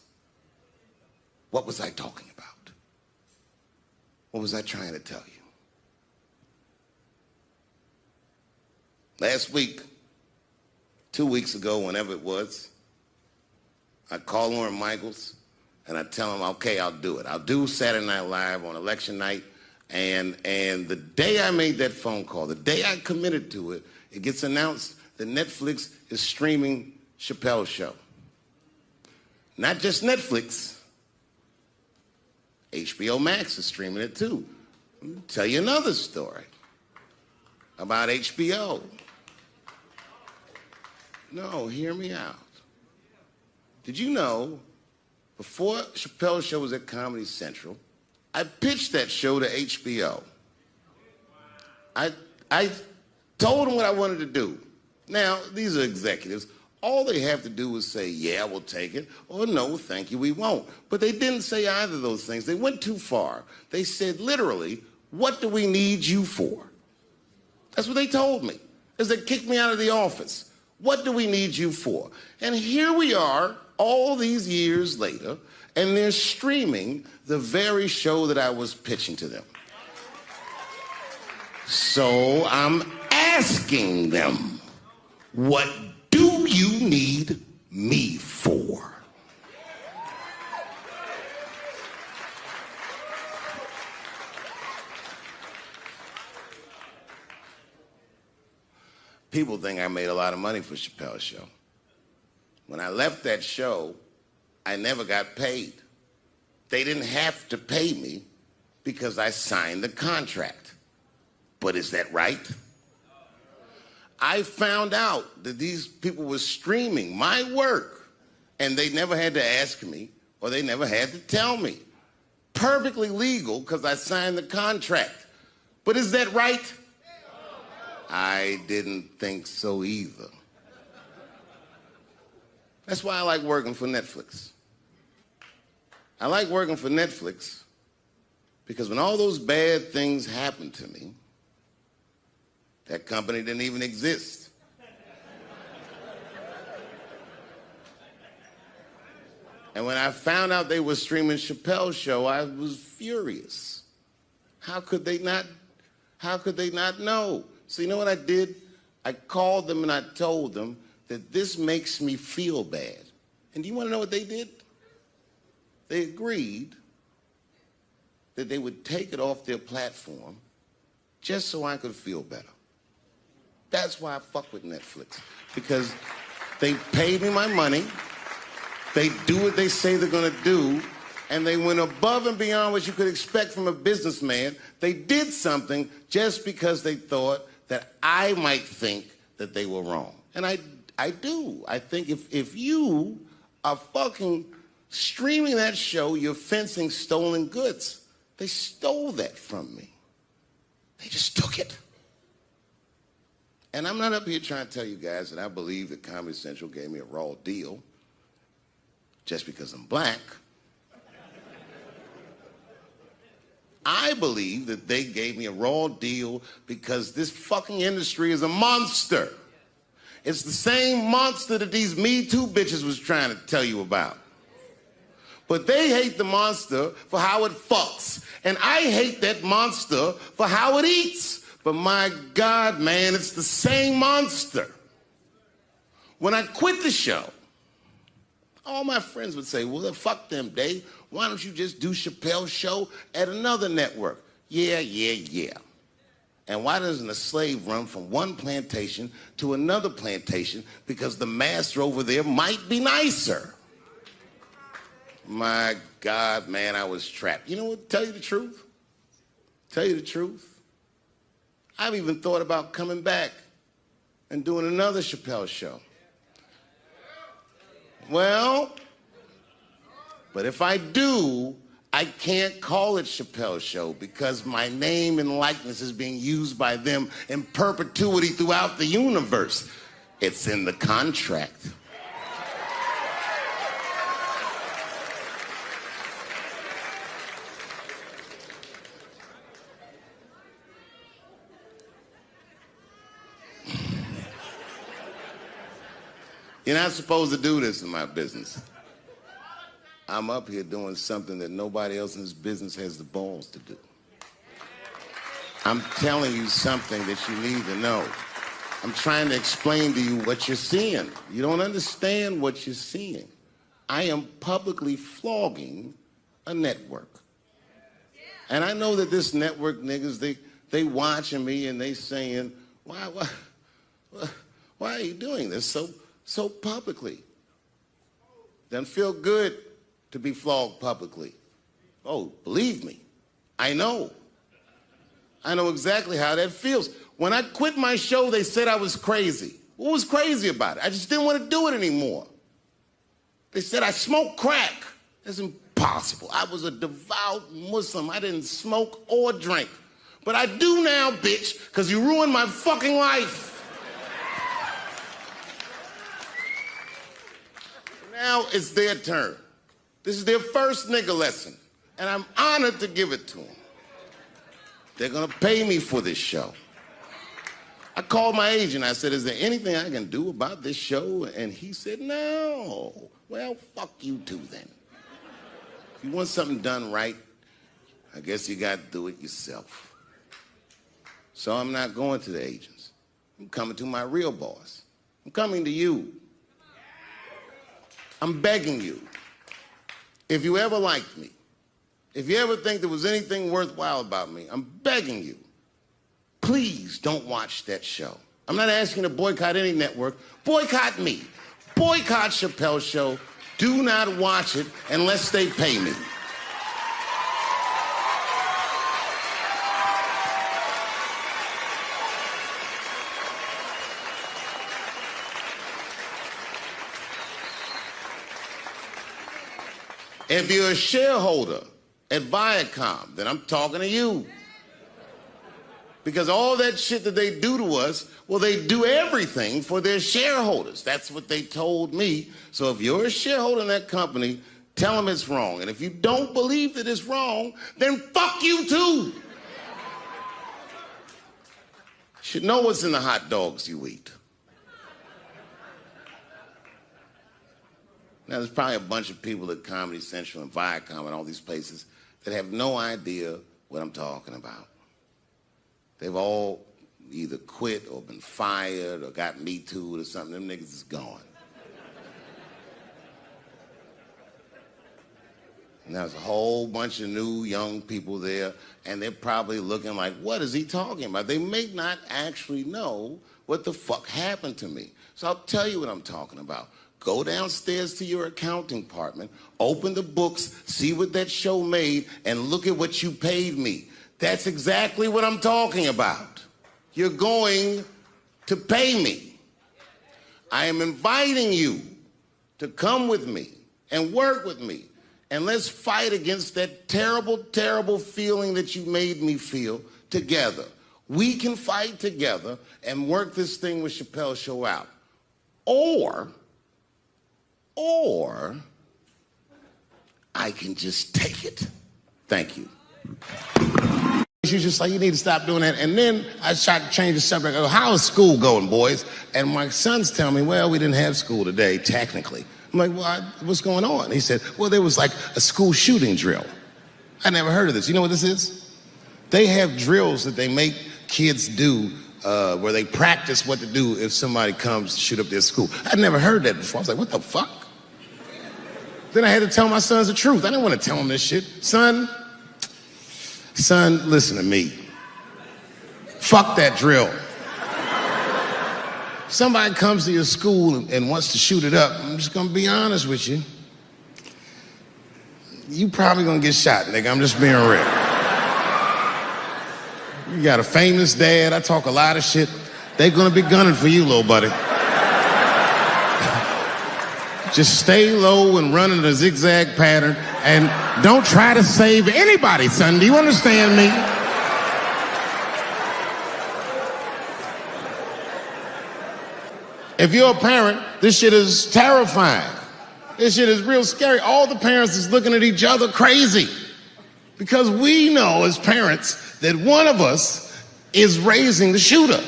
What was I talking about? What was I trying to tell you? Last week, 2 weeks ago, whenever it was, I call Lauren Michaels and I tell him, okay, I'll do it. I'll do Saturday Night Live on election night. And the day I made that phone call, the day I committed to it, it gets announced that Netflix is streaming Chappelle's show. Not just Netflix, HBO Max is streaming it too. Let me tell you another story about HBO. No, hear me out. Did you know, before Chappelle's show was at Comedy Central, I pitched that show to HBO. I told them what I wanted to do. Now, these are executives. All they have to do is say, yeah, we'll take it, or no, thank you, we won't. But they didn't say either of those things. They went too far. They said, literally, what do we need you for? That's what they told me, as they kicked me out of the office. What do we need you for? And here we are, all these years later, and they're streaming the very show that I was pitching to them. So I'm asking them, what do you need me for? People think I made a lot of money for Chappelle's show. When I left that show, I never got paid. They didn't have to pay me because I signed the contract. But is that right? I found out that these people were streaming my work and they never had to ask me or they never had to tell me. Perfectly legal because I signed the contract. But is that right? I didn't think so either. That's why I like working for Netflix. I like working for Netflix because when all those bad things happened to me, that company didn't even exist. And when I found out they were streaming Chappelle's show, I was furious. How could they not know? So you know what I did? I called them and I told them that this makes me feel bad. And do you want to know what they did? They agreed that they would take it off their platform just so I could feel better. That's why I fuck with Netflix, because they paid me my money, they do what they say they're gonna do, and they went above and beyond what you could expect from a businessman. They did something just because they thought that I might think that they were wrong. And I do. I think if you are fucking streaming that show, you're fencing stolen goods. They stole that from me. They just took it. And I'm not up here trying to tell you guys that I believe that Comedy Central gave me a raw deal just because I'm black. I believe that they gave me a raw deal because this fucking industry is a monster. It's the same monster that these Me Too bitches was trying to tell you about. But they hate the monster for how it fucks. And I hate that monster for how it eats. But my God, man, it's the same monster. When I quit the show, all my friends would say, well, fuck them, Dave. Why don't you just do Chappelle's show at another network? Yeah. And why doesn't a slave run from one plantation to another plantation? Because the master over there might be nicer. My God, man, I was trapped. You know what? Tell you the truth. I've even thought about coming back and doing another Chappelle show. Well, but if I do, I can't call it Chappelle's show because my name and likeness is being used by them in perpetuity throughout the universe. It's in the contract. You're not supposed to do this in my business. I'm up here doing something that nobody else in this business has the balls to do. I'm telling you something that you need to know. I'm trying to explain to you what you're seeing. You don't understand what you're seeing. I am publicly flogging a network. And I know that this network niggas, they watching me and they saying, why are you doing this so publicly? Doesn't feel good to be flogged publicly. Oh, believe me, I know. I know exactly how that feels. When I quit my show, they said I was crazy. What was crazy about it? I just didn't want to do it anymore. They said I smoked crack. That's impossible. I was a devout Muslim. I didn't smoke or drink. But I do now, bitch, because you ruined my fucking life. Now it's their turn. This is their first nigga lesson, and I'm honored to give it to them. They're gonna pay me for this show. I called my agent. I said, is there anything I can do about this show? And he said, no. Well, fuck you too then. If you want something done right, I guess you got to do it yourself. So I'm not going to the agents. I'm coming to my real boss. I'm coming to you. I'm begging you. If you ever liked me, if you ever think there was anything worthwhile about me, I'm begging you, please don't watch that show. I'm not asking you to boycott any network. Boycott me. Boycott Chappelle's show. Do not watch it unless they pay me. If you're a shareholder at Viacom, then I'm talking to you. Because all that shit that they do to us, well, they do everything for their shareholders. That's what they told me. So if you're a shareholder in that company, tell them it's wrong. And if you don't believe that it's wrong, then fuck you too. You should know what's in the hot dogs you eat. Now, there's probably a bunch of people at Comedy Central and Viacom and all these places that have no idea what I'm talking about. They've all either quit or been fired or got Me Too'd or something. Them niggas is gone. And there's a whole bunch of new young people there, and they're probably looking like, what is he talking about? They may not actually know what the fuck happened to me. So I'll tell you what I'm talking about. Go downstairs to your accounting department, open the books, see what that show made, and look at what you paid me. That's exactly what I'm talking about. You're going to pay me. I am inviting you to come with me and work with me. And let's fight against that terrible, terrible feeling that you made me feel together. We can fight together and work this thing with Chappelle's show out. Or I can just take it. Thank you. She's just like, you need to stop doing that. And then I tried to change the subject. I go, how is school going, boys? And my sons tell me, well, we didn't have school today, technically. I'm like, well, what's going on? He said, well, there was like a school shooting drill. I never heard of this. You know what this is? They have drills that they make kids do where they practice what to do if somebody comes to shoot up their school. I'd never heard that before. I was like, what the fuck? Then I had to tell my sons the truth. I didn't want to tell them this shit. Son, listen to me. Fuck that drill. If somebody comes to your school and wants to shoot it up, I'm just gonna be honest with you. You probably gonna get shot, nigga. I'm just being real. You got a famous dad. I talk a lot of shit. They gonna be gunning for you, little buddy. Just stay low and run in a zigzag pattern and don't try to save anybody, son. Do you understand me? If you're a parent, this shit is terrifying. This shit is real scary. All the parents is looking at each other crazy. Because we know as parents that one of us is raising the shooter.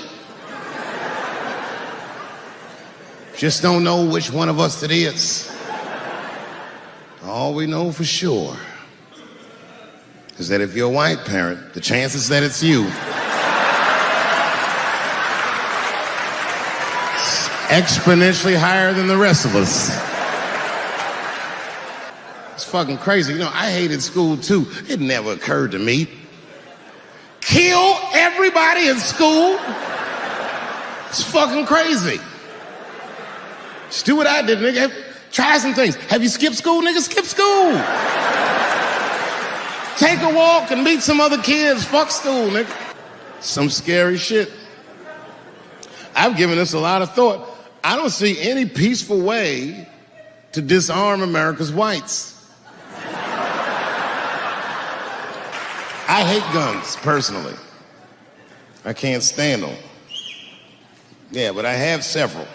Just don't know which one of us it is. All we know for sure is that if you're a white parent, the chances that it's you exponentially higher than the rest of us. It's fucking crazy. You know, I hated school too. It never occurred to me. Kill everybody in school? It's fucking crazy. Just do what I did, nigga. Try some things. Have you skipped school, nigga? Skip school. Take a walk and meet some other kids. Fuck school, nigga. Some scary shit. I've given this a lot of thought. I don't see any peaceful way to disarm America's whites. I hate guns, personally. I can't stand them. Yeah, but I have several.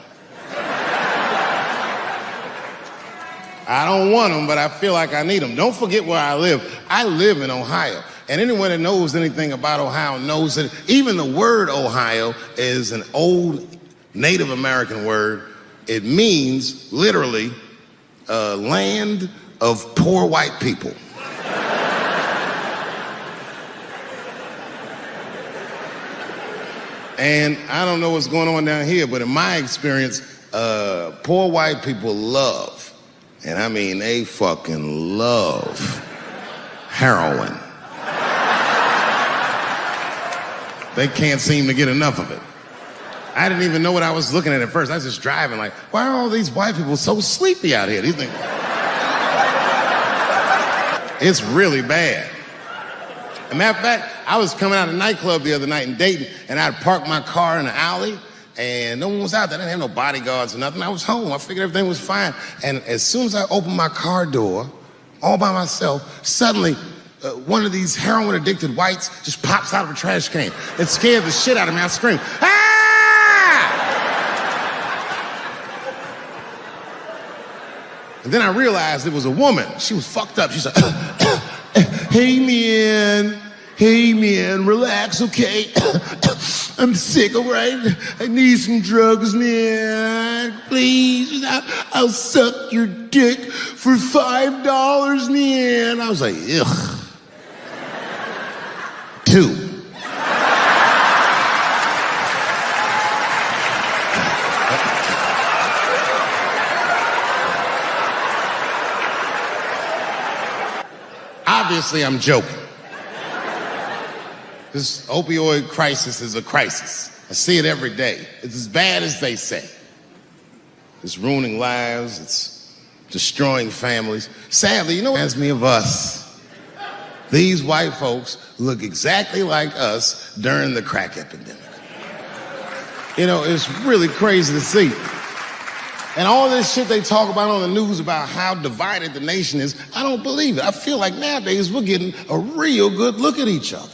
I don't want them, but I feel like I need them. Don't forget where I live. I live in Ohio. And anyone that knows anything about Ohio knows that even the word Ohio is an old Native American word. It means, literally, land of poor white people. And I don't know what's going on down here, but in my experience, poor white people love, and I mean they fucking love, heroin. They can't seem to get enough of it. I didn't even know what I was looking at first. I was just driving like, why are all these white people so sleepy out here? Do you think? It's really bad. As a matter of fact, I was coming out of a nightclub the other night in Dayton, and I'd parked my car in the alley, and no one was out there. I didn't have no bodyguards or nothing. I was home. I figured everything was fine. And as soon as I opened my car door, all by myself, suddenly one of these heroin-addicted whites just pops out of a trash can. It scared the shit out of me. I screamed, ah! And then I realized it was a woman. She was fucked up. She said, hey man, relax, okay? I'm sick, all right? I need some drugs, man. Please, I'll suck your dick for $5, man. I was like, ugh. 2. Obviously, I'm joking. This opioid crisis is a crisis. I see it every day. It's as bad as they say. It's ruining lives. It's destroying families. Sadly, you know what reminds me of us? These white folks look exactly like us during the crack epidemic. You know, it's really crazy to see. And all this shit they talk about on the news about how divided the nation is, I don't believe it. I feel like nowadays we're getting a real good look at each other.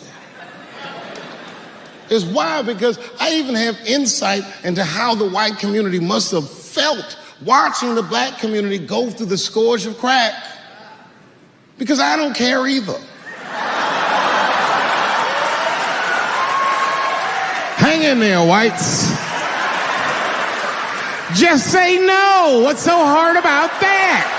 It's wild because I even have insight into how the white community must have felt watching the black community go through the scourge of crack. Because I don't care either. Hang in there, whites. Just say no. What's so hard about that?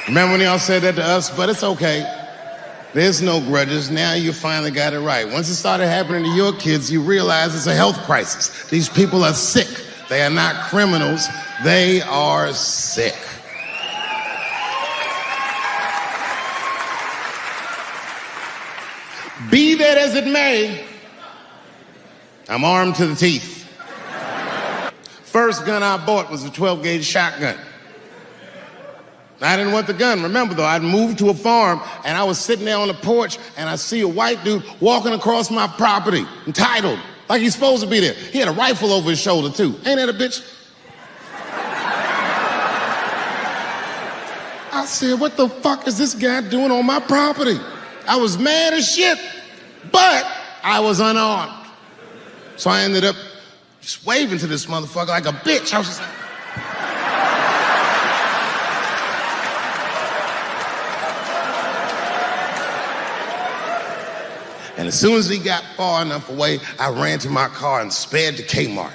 Remember when y'all said that to us? But it's okay. There's no grudges. Now you finally got it right. Once it started happening to your kids, you realize it's a health crisis. These people are sick. They are not criminals. They are sick. Be that as it may, I'm armed to the teeth. First gun I bought was a 12-gauge shotgun. I didn't want the gun. Remember, though, I'd moved to a farm, and I was sitting there on the porch, and I see a white dude walking across my property, entitled, like he's supposed to be there. He had a rifle over his shoulder, too. Ain't that a bitch? I said, what the fuck is this guy doing on my property? I was mad as shit, but I was unarmed. So I ended up just waving to this motherfucker like a bitch. I was just like... And as soon as he got far enough away, I ran to my car and sped to Kmart.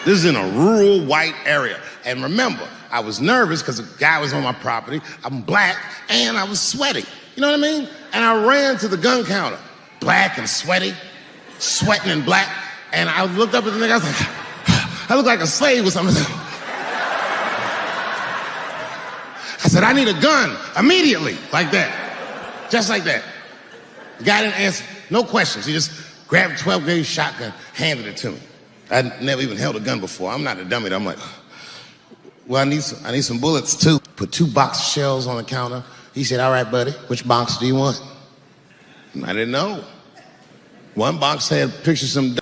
This is in a rural white area. And remember, I was nervous because the guy was on my property. I'm black and I was sweaty. You know what I mean? And I ran to the gun counter, black and sweaty, sweating and black. And I looked up at the nigga, I was like, I look like a slave or something. I said, I need a gun immediately, like that. Just like that. The guy didn't answer, no questions. He just grabbed a 12-gauge shotgun, handed it to me. I'd never even held a gun before. I'm not a dummy. I'm like, well, I need some bullets too. Put 2 box shells on the counter. He said, all right, buddy, which box do you want? And I didn't know. One box had pictures of some